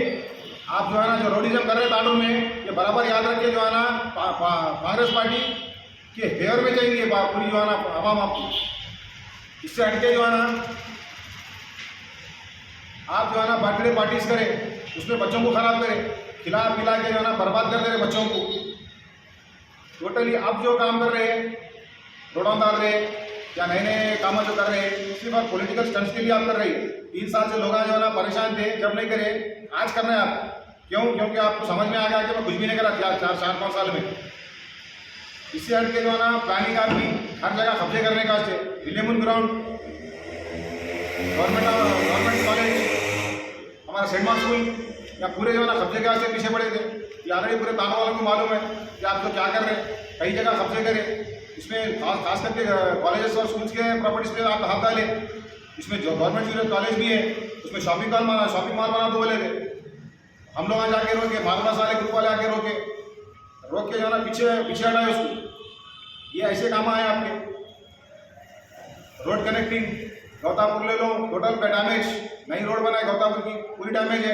आप जो है ना जो रोडिज्म कर रहे हैं तांडुर में, ये बराबर याद रखिए जो है ना कांग्रेस पार्टी के फेवर में चाहिए पूरी जो है ना आवाम आपको। इससे हटके जो है ना आप जो है ना बर्थडे पार्टीज करें, उसमें बच्चों को खराब करें, खिला पिला के जो है ना बर्बाद कर दे रहे बच्चों को टोटली। आप जो काम कर रहे हैं, रोडों डाल रहे या नए नए काम जो कर रहे हैं, सिर्फ आप पॉलिटिकल स्टंट्स के लिए आप कर रहे हैं। 3 साल से लोग जो है ना परेशान थे, जब नहीं करे आज कर रहे हैं आप। क्यों? क्योंकि आपको समझ में आ गया कि मैं कुछ भी नहीं करा 4-5 साल में। इससे हट के जो है ना प्लानिंग आपकी हर जगह कब्जे करने का से विलियमन ग्राउंड, गवर्नमेंट कॉलेज, हमारा सेंट मार्क स्कूल, या पूरे जो है ना कब्जे के से पीछे पड़े थे। ये ऑलरेडी पूरे ताना वालों को मालूम है कि आप तो क्या कर रहे हैं। कई जगह कब्जे करें, इसमें खास करके कॉलेजेस और स्कूल्स के प्रॉपर्टीज पे आप हाथ डाले। इसमें जो गवर्नमेंट जूनियर कॉलेज भी है, उसमें शॉपिंग मॉल बना तो बोले थे। हम लोग वहाँ जाके रोके, मालवास वाले ग्रुप वाले आके रोक के जो है ना पीछे हटाए उसको। ये ऐसे काम आए आपके। रोड कनेक्टिंग गौतापुर ले लो, टोटल पे डैमेज। नई रोड बनाए गौतापुर की, पूरी डैमेज है।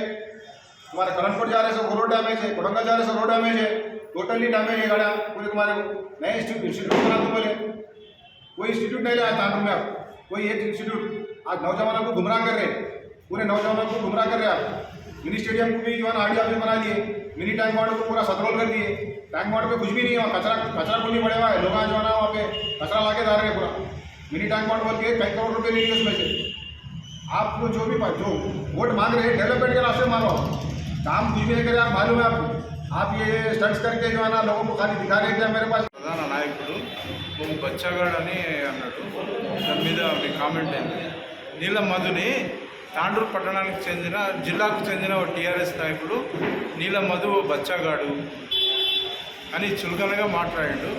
तुम्हारे करणपुर जा रहे से वो रोड डैमेज है, कोडंगा जा रहे से रोड डैमेज है, टोटली डैमेज है गाड़ियाँ पूरे। तुम्हारे नए इंस्टीट्यूट बना तुम बोले, कोई इंस्टीट्यूट नहीं लाया तांडुर में आप, कोई एक इंस्टीट्यूट। आज नौजवानों को गुमराह कर रहे, पूरे नौजवानों को गुमराह कर रहे आप। मिनी स्टेडियम को भी जो है ना आरडी ऑफिस बना दिए, मिनी टैंक वार्ड को पूरा सतरोल कर दिए। टैंक वार्ड पे कुछ भी नहीं है, वहाँ कचरा कुंडी पड़े हुआ है। लोग जो है ना वहाँ पे कचरा ला के जा रहे हैं पूरा। मिनी टैंक वार्ड बोल के कई करोड़ रुपये ले लिए उसमें से। आपको जो वोट मांग रहे हैं डेवलपमेंट के रास्ते मांगो, काम कुछ भी नहीं करे। आप मालूम है आपको, आप ये स्टंट्स करके जो है ना लोगों को खाली दिखा रहे हैं मेरे पास। ప్రధాన నాయకుడు బచ్చగాడు అని అన్నాడు. దాని మీద మీ కామెంట్ ఏంటి? నీళ్ళ మధుని తాండూరు పట్టణానికి చెందిన జిల్లాకు చెందిన ఒక టీఆర్ఎస్ నాయకుడు నీళ్ళ మధు బచ్చగాడు అని చులకనగా మాట్లాడాడు.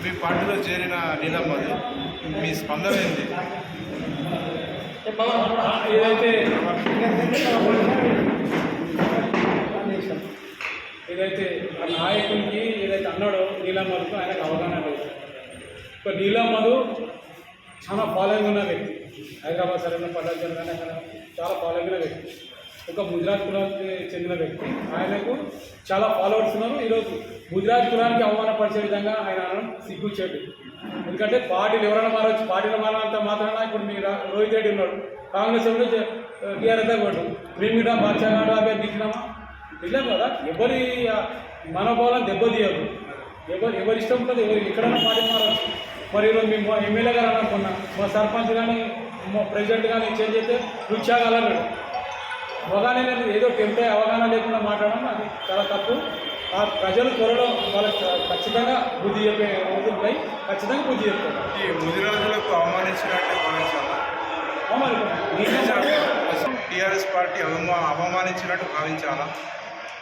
మీ పార్టీలో చేరిన నీళ్ళ మధు, మీ స్పందన ఏంటి? ఏదైతే ఆ నాయకునికి ఏదైతే అన్నాడో నీలమ్మకు ఆయనకు అవగాహన లేదు. ఒక నీలమ్మదు చాలా ఫాలోయింగ్ ఉన్న వ్యక్తి, హైదరాబాద్ సరైన పల్లెలు కానీ అక్కడ చాలా ఫాలోయింగ్ ఉన్న వ్యక్తి, ఒక ముదిరాజ్ కులానికి చెందిన వ్యక్తి. ఆయనకు చాలా ఫాలోవర్స్ ఉన్నారు. ఈరోజు ముదిరాజ్ కులానికి అవమానపరిచే విధంగా ఆయన అనడం సిగ్గుచేటు. ఎందుకంటే పార్టీలు ఎవరైనా మారవచ్చు, పార్టీలో మారాలంత మాత్రాన ఇప్పుడు మీ రోహిత్ రెడ్డి ఉన్నాడు, కాంగ్రెస్ టీఆర్ఎస్ కొట్టు, మేము కూడా బాధ్యత అభ్యర్థి దిగినామా తెలియదు కదా. ఎవరి మనోభావాలను దెబ్బతీయదు, ఎవరి ఇష్టం ఉంటుంది, ఎక్కడైనా పార్టీ మారవచ్చు. మరి ఈరోజు మేము ఎమ్మెల్యే గారు అనుకున్నా, మా సర్పంచ్ కానీ మా ప్రెసిడెంట్ కానీ చేంజ్ చేస్తే రుచాగలన్నాడు. అవగాహన ఏదో టెంపే అవగాహన లేకుండా మాట్లాడడం అది చాలా తప్పు. ఆ ప్రజలు త్వరలో వాళ్ళకి ఖచ్చితంగా బుద్ధి చెప్పే రోజులపై ఖచ్చితంగా బుద్ధి చెప్తారు. ఈ ముదిరాజులకు అవమానించినట్టే భావించాలా? TRS party అవమానించినట్టు భావించాలా?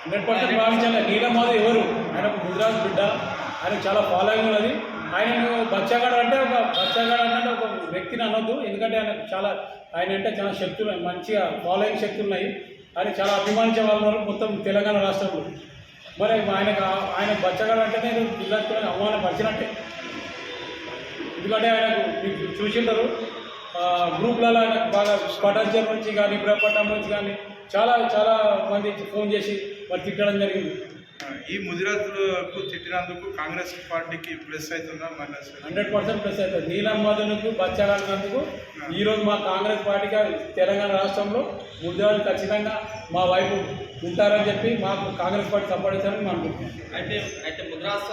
100% భావించాలి. నీలమ్మధు ఎవరు? ఆయన ఒక ముదిరాజు బిడ్డ, ఆయన చాలా ఫాలోయింగ్ ఉన్నది. ఆయనను బచ్చగాడు అంటే ఒక వ్యక్తిని అనొద్దు, ఎందుకంటే ఆయన అంటే చాలా శక్తులు, మంచిగా ఫాలోయింగ్ శక్తులు ఉన్నాయి. ఆయన చాలా అభిమానించే వాళ్ళు ఉన్నారు మొత్తం తెలంగాణ రాష్ట్రంలో. మరి ఆయన బచ్చగాడు అంటేనే గుజరాత్ అవమానపరిచినట్టే. ఎందుకంటే ఆయనకు మీకు చూసింటారు గ్రూప్లలో ఆయనకు బాగా పటాన్చర్ నుంచి కానీ ఇబ్రాపట్నం నుంచి కానీ చాలా మంది ఫోన్ చేసి మరి తిట్టడం జరిగింది. ఈ ముదిరాజులకు తిట్టినందుకు కాంగ్రెస్ పార్టీకి ప్లస్ అవుతుందా మైనస్? 100% ప్లస్ అవుతుంది. నీలమ్మధులకు బచ్చగాడినందుకు ఈరోజు మా కాంగ్రెస్ పార్టీకి తెలంగాణ రాష్ట్రంలో ముదిరాజులు ఖచ్చితంగా మా వైపు ఉంటారని చెప్పి మాకు కాంగ్రెస్ పార్టీ సపోర్ట్ ఇస్తారని మేము అనుకుంటున్నాం. అయితే ముద్రాస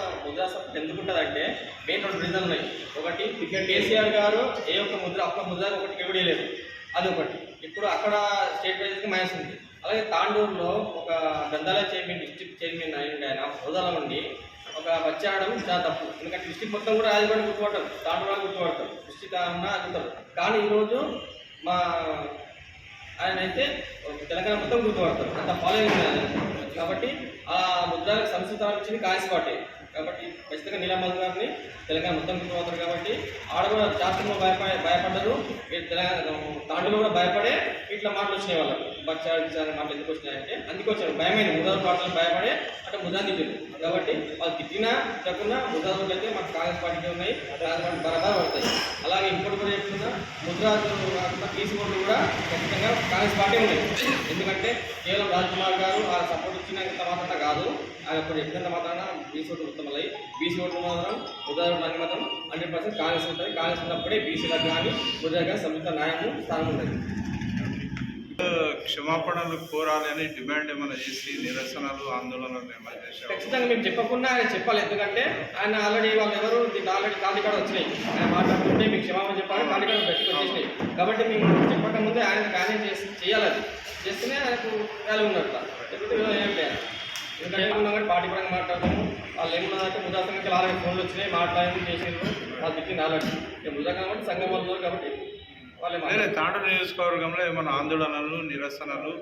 ఎందుకు ఉంటుందంటే మెయిన్ 2 రీజన్లు ఉన్నాయి. ఒకటి కేసీఆర్ గారు ఒక్క ముద్ర ఒకటి ఇవ్వలేదు, అది ఒకటి. ఇప్పుడు అక్కడ స్టేట్ వైజ్కి మైనస్ ఉంది. అలాగే తాండూరులో ఒక గ్రంథాలయ చైర్మన్, డిస్ట్రిక్ట్ చైర్మన్ అయ్యింది, ఆయన హోదాలో ఉండి ఒక బచ్చ ఆడడం చాలా తప్పు. ఎందుకంటే డిస్ట్రిక్ట్ మొత్తం కూడా రాజమండ్రి గుర్తుపడతారు, తాండూరు గుర్తుపడతారు, డిస్ట్రిక్ట్ అన్నా అడుగుతారు. కానీ ఈరోజు మా ఆయన అయితే తెలంగాణ మొత్తం గుర్తుపడతారు, అంత ఫాలోయింగ్. కాబట్టి ఆ ముద్రాలకు సంస్కృతం ఇచ్చింది కాంగ్రెస్ పార్టీ. కాబట్టి ఖచ్చితంగా నీలమ్మధు గారిని తెలంగాణ మొత్తం గుర్తుపోతారు కాబట్టి ఆడ కూడా శాస్త్రంలో భయపడ్డారు. తెలంగాణ తాండూలో కూడా భయపడే ఇట్లా మాటలు వచ్చినాయి వాళ్ళకి. బచ్చాడు మాటలు ఎందుకు వచ్చినాయంటే అందుకు వచ్చారు, భయమైంది. ముదారు పాటలు భయపడే అంటే ముదాన్ని తిట్టారు కాబట్టి వాళ్ళు తిట్టినా చెప్పకుండా ముద్రాజులు అయితే మాకు కాంగ్రెస్ పార్టీకి ఉన్నాయి, కాంగ్రెస్ పార్టీ బరాబర్ పడతాయి. అలాగే ఇంకోటి కూడా చెప్తున్నా, ముద్రాజులు కాకుండా పీసీ ఓట్లు కూడా ఖచ్చితంగా కాంగ్రెస్ పార్టీ ఉన్నాయి. ఎందుకంటే కేవలం రాజ్కుమార్ గారు ఆ సపోర్ట్ ఇచ్చినంత మాత్రం కాదు, ఆయన అప్పుడు చెప్పినంత మాత్రాన బీసీ ఓట్లు ఉత్తమలై బీసీ ఓట్లు మాత్రం ముద్రాజులు అన్ని మాత్రం 100% కాంగ్రెస్ ఉంటుంది. కాంగ్రెస్ ఉన్నప్పుడే బీసీలకు కానీ ముద్రాజు కానీ సంయుక్త న్యాయం స్థానం ఉంటుంది. క్షమాపణలు కోరాలి అని డిమాండ్ ఏమైనా చేసి నిరసనలు ఆందోళనలు ఏమైనా చేశారు? ఖచ్చితంగా మేము చెప్పకుండా ఆయన చెప్పాలి. ఎందుకంటే ఆయన ఆల్రెడీ వాళ్ళు ఎవరు ఆల్రెడీ కాలికాడ వచ్చినాయి, ఆయన మాట్లాడుతుంటే మీకు క్షమాపణ చెప్పాలి, కాలికాడ బయటకు వచ్చేసినాయి. కాబట్టి మేము చెప్పక ముందే ఆయన చేయాలి. అది చేస్తేనే ఆయనకు వాల్యూ ఉన్నట్టు. లేకపోతే ఏం లేదు. ఎందుకంటే ఉన్నాం కానీ పార్టీ పరంగా మాట్లాడతాము. వాళ్ళు ఏమున్నదంటే ముదాసం నుంచి ఆల్రెడీ ఫోన్లు వచ్చినాయి, మాట్లాడి చేసేది వాళ్ళు తిట్టింది ఆల్రెడీ. ముదా కాబట్టి సంఘం వాళ్ళు ఉన్నారు కాబట్టి తాండూరు నియోజకవర్గంలో ఏమైనా ఆందోళనలు, నిరసనలు,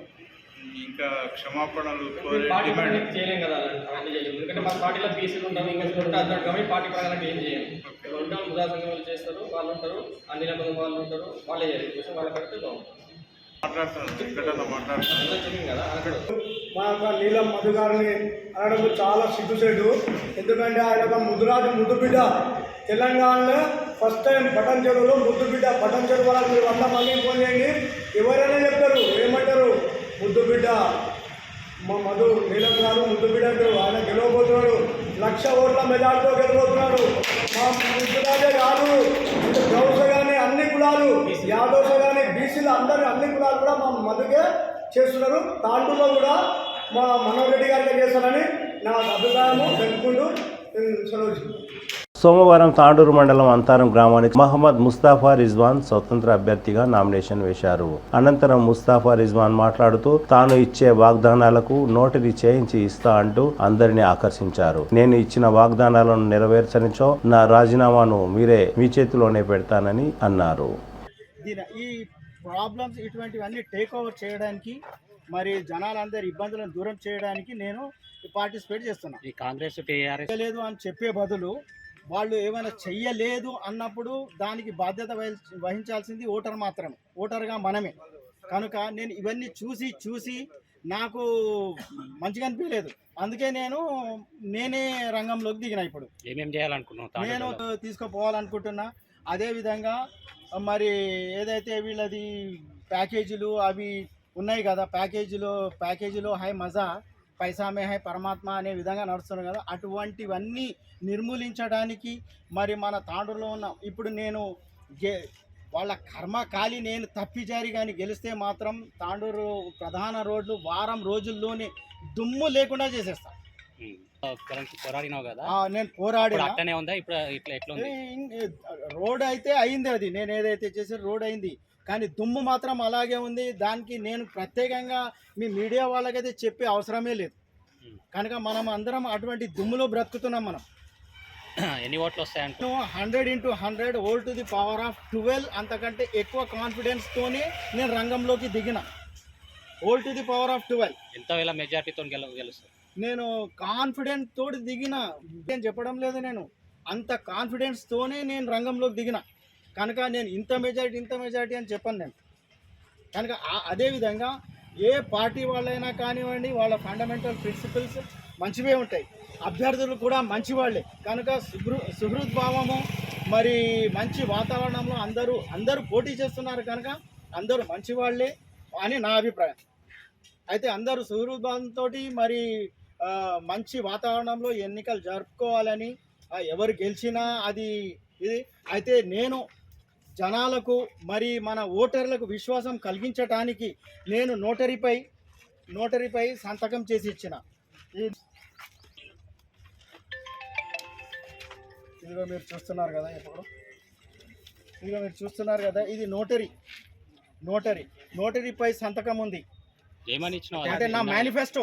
ఇంకా క్షమాపణలు పార్టీ పరంగా చేయలేం కదా, అవన్నీ చేయలేము. ఎందుకంటే మా పార్టీలో బీసీలు ఉంటారు, ఇంకా అంటారు కాబట్టి పార్టీ పరంగా ఏం చేయము. ఉంటాం, ముదా సంఘం చేస్తారు, వాళ్ళు ఉంటారు, అన్ని నెంబర్ వాళ్ళు ఉంటారు, వాళ్ళే చేయాలి. వాళ్ళ కడితే బాగుంటుంది. మా యొక్క నీలం మధు గారిని అనడం చాలా సిగ్గుసేటు. ఎందుకంటే ఆయన ఒక ముద్దురాజు ముద్దుబిడ్డ. తెలంగాణలో ఫస్ట్ టైం బటన్ చెరువులో ముద్దుబిడ్డ. బటన్ చెరువు వాళ్ళకి మీరు 100 మందిని ఫోన్ చేయండి, ఎవరైనా చెప్తారు, ఏమంటారు, ముద్దుబిడ్డ మా మధు నీలం గారు ముద్దుబిడ్డ అంటారు. ఆయన గెలవబోతున్నాడు, 1,00,000 ఓట్ల మెజార్టీతో గెలవబోతున్నాడు. మా ముద్దురాజే కాదు, గౌస కానీ అన్ని కులాలు, యాదవ్స్ కానీ బీసీలు అందరూ అన్ని కులాలు కూడా మా మధుకే చేస్తున్నారు. తాండూరులో కూడా మా మనోహర్ రెడ్డి గారికి చేస్తారని నా అభిప్రాయము తెలుపుకుంటూ సెలవు. సోమవారం తాండూరు మండలం అంతారం గ్రామానికి మహమ్మద్ ముస్తాఫా రిజ్వాన్ స్వతంత్ర అభ్యర్థిగా నామినేషన్ వేశారు. అనంతరం ముస్తాఫా రిజ్వాన్ మాట్లాడుతూ తాను ఇచ్చే వాగ్దానాలకు నోటరీ చేయించి ఇస్తా అంటూ అందరినీ ఆకర్షించారు. నేను ఇచ్చిన వాగ్దానాలను నెరవేర్చనిచో నా రాజీనామాను మీరే మీ చేతిలోనే పెడతానని అన్నారు. ఈ ప్రాబ్లమ్స్ ఇటువంటివన్నీ టేక్ ఓవర్ చేయడానికి, మరి జనాలందరి ఇబ్బందులను దూరం చేయడానికి నేను పార్టిసిపేట్ చేస్తున్నా. ఈ కాంగ్రెస్ లేదు అని చెప్పే బదులు వాళ్ళు ఏమైనా చెయ్యలేదు అన్నప్పుడు దానికి బాధ్యత వహించాల్సింది ఓటర్ మాత్రమే, ఓటర్గా మనమే. కనుక నేను ఇవన్నీ చూసి నాకు మంచిగా అనిపించలేదు. అందుకే నేనే రంగంలోకి దిగిన. ఇప్పుడు ఏమేమి చేయాలనుకున్నాను నేను తీసుకుపోవాలనుకుంటున్నా. అదేవిధంగా మరి ఏదైతే వీళ్ళది ప్యాకేజీలు అవి ఉన్నాయి కదా, ప్యాకేజీలో హై మజా పైసామే హై పరమాత్మ అనే విధంగా నడుస్తున్నారు కదా, అటువంటివన్నీ నిర్మూలించడానికి మరి మన తాండూరులో ఉన్న ఇప్పుడు నేను వాళ్ళ కర్మకాలి నేను తప్పిజారి కానీ గెలిస్తే మాత్రం తాండూరు ప్రధాన రోడ్లు వారం రోజుల్లోనే దుమ్ము లేకుండా చేసేస్తాను. నేను పోరాడినా. రోడ్ అయితే అయింది, అది నేను ఏదైతే చేసే రోడ్ అయింది, కానీ దుమ్ము మాత్రం అలాగే ఉంది. దానికి నేను ప్రత్యేకంగా మీ మీడియా వాళ్ళకైతే చెప్పే అవసరమే లేదు. కనుక మనం అందరం అటువంటి దుమ్ములో బ్రతుకుతున్నాం. మనం ఎన్ని ఓట్లు వస్తాయంటే 100 × 100 whole to the power of 12 అంతకంటే ఎక్కువ కాన్ఫిడెన్స్తోనే నేను రంగంలోకి దిగిన. Whole to the power of 12 ఎంత మెజార్టీతో గెలుస్తాను నేను కాన్ఫిడెన్స్ తోటి దిగిన. నేను చెప్పడం లేదు, నేను అంత కాన్ఫిడెన్స్తోనే నేను రంగంలోకి దిగిన. కనుక నేను ఇంత మెజారిటీ అని చెప్పను నేను. కనుక అదేవిధంగా ఏ పార్టీ వాళ్ళైనా కానివ్వండి, వాళ్ళ ఫండమెంటల్ ప్రిన్సిపల్స్ మంచివే ఉంటాయి, అభ్యర్థులు కూడా మంచి వాళ్ళే. కనుక సుహృద్భావము మరి మంచి వాతావరణంలో అందరూ పోటీ చేస్తున్నారు కనుక అందరూ మంచి వాళ్ళే అని నా అభిప్రాయం. అయితే అందరూ సుహృద్భావంతో మరి మంచి వాతావరణంలో ఎన్నికలు జరుపుకోవాలని, ఎవరు గెలిచినా అది ఇది. అయితే నేను జనాలకు మరి మన ఓటర్లకు విశ్వాసం కలిగించడానికి నేను నోటరీపై సంతకం చేసి ఇచ్చిన. ఇదిగో మీరు చూస్తున్నారు కదా, ఇది నోటరీపై సంతకం ఉంది. అంటే నా మేనిఫెస్టో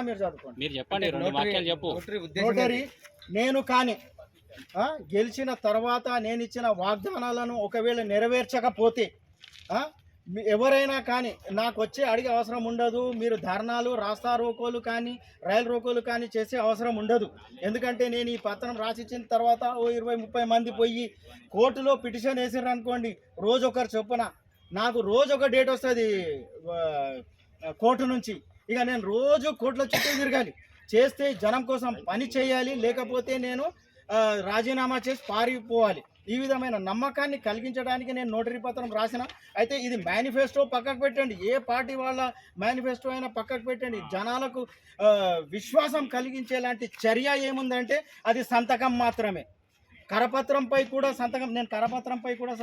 మీరు చదువుకోండి, మీరు చెప్పండి. నోటరీ నేను కానీ గెలిచిన తర్వాత నేను ఇచ్చిన వాగ్దానాలను ఒకవేళ నెరవేర్చకపోతే ఎవరైనా కానీ నాకు వచ్చే అడిగే అవసరం ఉండదు. మీరు ధర్నాలు, రాస్తా రోకోలు కానీ, రైలు రోకోలు కానీ చేసే అవసరం ఉండదు. ఎందుకంటే నేను ఈ పత్రం రాసిచ్చిన తర్వాత ఓ 20-30 మంది పోయి కోర్టులో పిటిషన్ వేసారు అనుకోండి, రోజు ఒకరు చొప్పున నాకు రోజు ఒక డేట్ వస్తుంది కోర్టు నుంచి. ఇక నేను రోజు కోర్టులో చుట్టూ తిరగాలి, చేస్తే జనం కోసం పని చేయాలి, లేకపోతే నేను రాజీనామా చేసి పారిపోవాలి. ఈ విధమైన నమ్మకాన్ని కలిగించడానికి నేను నోటరీ పత్రం రాసిన. అయితే ఇది మేనిఫెస్టో పక్కకు పెట్టండి, ఏ పార్టీ వాళ్ళ మేనిఫెస్టో అయినా పక్కకు పెట్టండి. జనాలకు విశ్వాసం కలిగించేలాంటి చర్య ఏముందంటే అది సంతకం మాత్రమే. కరపత్రంపై కూడా సంతకం, నేను కరపత్రంపై కూడా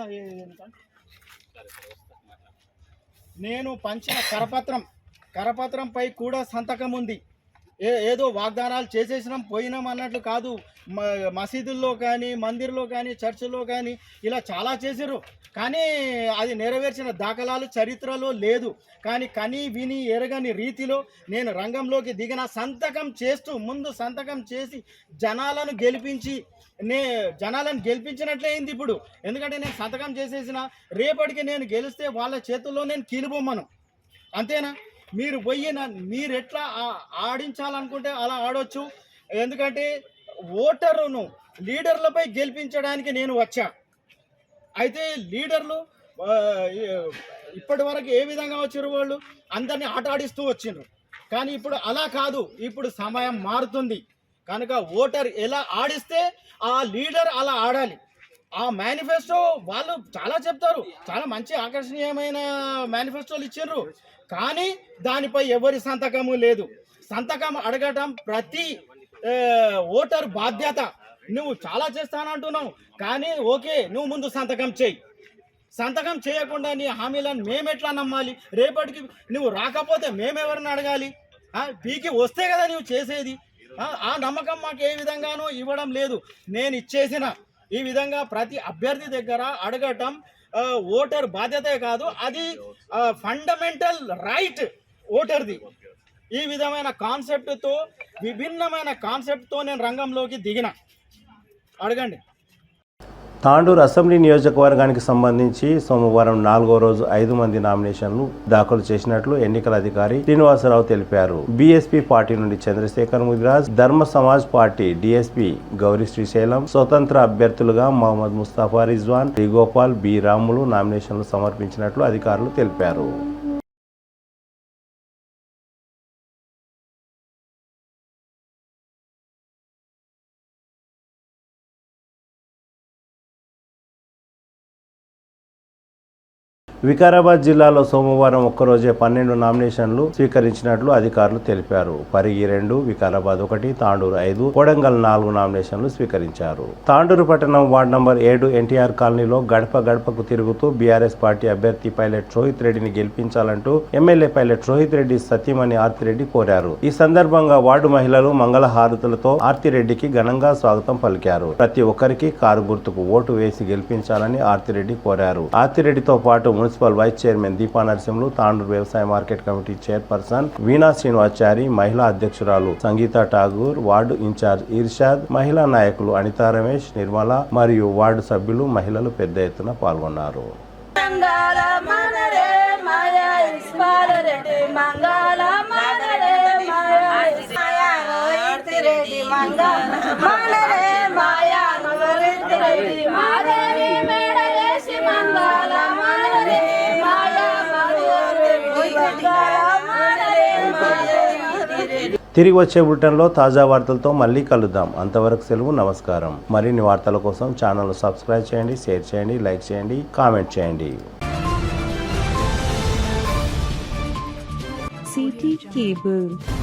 నేను పంచిన కరపత్రంపై కూడా సంతకం ఉంది. ఏదో వాగ్దానాలు చేసేసినాం పోయినాం అన్నట్లు కాదు. మసీదుల్లో కానీ, మందిర్లో కానీ, చర్చిలో కానీ ఇలా చాలా చేశారు, కానీ అది నెరవేర్చిన దాఖలాలు చరిత్రలో లేదు. కానీ కని విని ఎరగని రీతిలో నేను రంగంలోకి దిగిన. సంతకం చేస్తూ ముందు సంతకం చేసి జనాలను గెలిపించినట్లే అయింది ఇప్పుడు. ఎందుకంటే నేను సంతకం చేసేసిన, రేపటికి నేను గెలిస్తే వాళ్ళ చేతుల్లో నేను కీలుబొమ్మను, అంతేనా? మీరు పోయి మీరు ఎట్లా ఆడించాలనుకుంటే అలా ఆడొచ్చు. ఎందుకంటే ఓటరును లీడర్లపై గెలిపించడానికి నేను వచ్చా. అయితే లీడర్లు ఇప్పటి వరకు ఏ విధంగా వచ్చారు, వాళ్ళు అందరినీ ఆట ఆడిస్తూ వచ్చిండ్రు. కానీ ఇప్పుడు అలా కాదు, ఇప్పుడు సమయం మారుతుంది కనుక ఓటర్ ఎలా ఆడిస్తే ఆ లీడర్ అలా ఆడాలి. ఆ మేనిఫెస్టో వాళ్ళు చాలా చెప్తారు, చాలా మంచి ఆకర్షణీయమైన మేనిఫెస్టోలు ఇచ్చిండ్రు, కానీ దానిపై ఎవరి సంతకము లేదు. సంతకం అడగటం ప్రతి ఓటర్ బాధ్యత. నువ్వు చాలా చేస్తానంటున్నావు, కానీ ఓకే, నువ్వు ముందు సంతకం చేయి. సంతకం చేయకుండా నీ హామీలను మేమెట్లా నమ్మాలి? రేపటికి నువ్వు రాకపోతే మేమెవరిని అడగాలి? పీకి వస్తే కదా నువ్వు చేసేది. ఆ నమ్మకం మాకు ఏ విధంగానూ ఇవ్వడం లేదు. నేను ఇచ్చేసిన ఈ విధంగా ప్రతి అభ్యర్థి దగ్గర అడగటం ఓటర్ బాధ్యతే కాదు, అది ఫండమెంటల్ రైట్ ఓటర్ది. ఈ విధమైన కాన్సెప్ట్తో, విభిన్నమైన కాన్సెప్ట్తో నేను రంగంలోకి దిగిన. అడగండి. తాండూరు అసెంబ్లీ నియోజకవర్గానికి సంబంధించి సోమవారం 4వ రోజు 5 మంది నామినేషన్లు దాఖలు చేసినట్లు ఎన్నికల అధికారి శ్రీనివాసరావు తెలిపారు. బీఎస్పీ పార్టీ నుండి చంద్రశేఖర్ ముదిరాజ్, ధర్మ సమాజ్ పార్టీ డీఎస్పీ గౌరీ శ్రీశైలం, స్వతంత్ర అభ్యర్థులుగా మహమ్మద్ ముస్తాఫా రిజ్వాన్, డి గోపాల్, బి రాములు నామినేషన్లు సమర్పించినట్లు అధికారులు తెలిపారు. వికారాబాద్ జిల్లాలో సోమవారం ఒక్కరోజే 12 నామినేషన్లు స్వీకరించినట్లు అధికారులు తెలిపారు. పరిగి 2, వికారాబాద్ 1, తాండూరు 5, కొడంగల్ 4 నామినేషన్లు స్వీకరించారు. తాండూరు పట్టణం వార్డు నంబర్ 7 ఎన్టీఆర్ కాలనీలో గడప గడపకు తిరుగుతూ బీఆర్ఎస్ పార్టీ అభ్యర్థి పైలట్ రోహిత్ రెడ్డిని గెలిపించాలంటూ ఎమ్మెల్యే పైలట్ రోహిత్ రెడ్డి సతీమణి ఆర్తిరెడ్డి కోరారు. ఈ సందర్భంగా వార్డు మహిళలు మంగళ హారతులతో ఆర్తిరెడ్డికి ఘనంగా స్వాగతం పలికారు. ప్రతి ఒక్కరికి కారు గుర్తుకు ఓటు వేసి గెలిపించాలని ఆర్తిరెడ్డి కోరారు. ఆర్తిరెడ్డితో పాటు municipal vice chairman Deepa Narasimhulu, Tandur వ్యవసాయ market committee chairperson Veena Srinivachari, మహిళా అధ్యక్షురాలు సంగీత ఠాగూర్, వార్డు ఇన్ఛార్జ్ ఇర్షాద్, మహిళా నాయకులు అనితా రమేష్, నిర్మల మరియు వార్డు సభ్యులు, మహిళలు పెద్ద ఎత్తున పాల్గొన్నారు. తిరిగి వచ్చే బులెటిన్లో తాజా వార్తలతో మళ్ళీ కలుద్దాం. అంతవరకు సెలవు, నమస్కారం. మరిన్ని వార్తల కోసం ఛానల్ సబ్స్క్రైబ్ చేయండి, షేర్ చేయండి, లైక్ చేయండి, కామెంట్ చేయండి. CT Cable.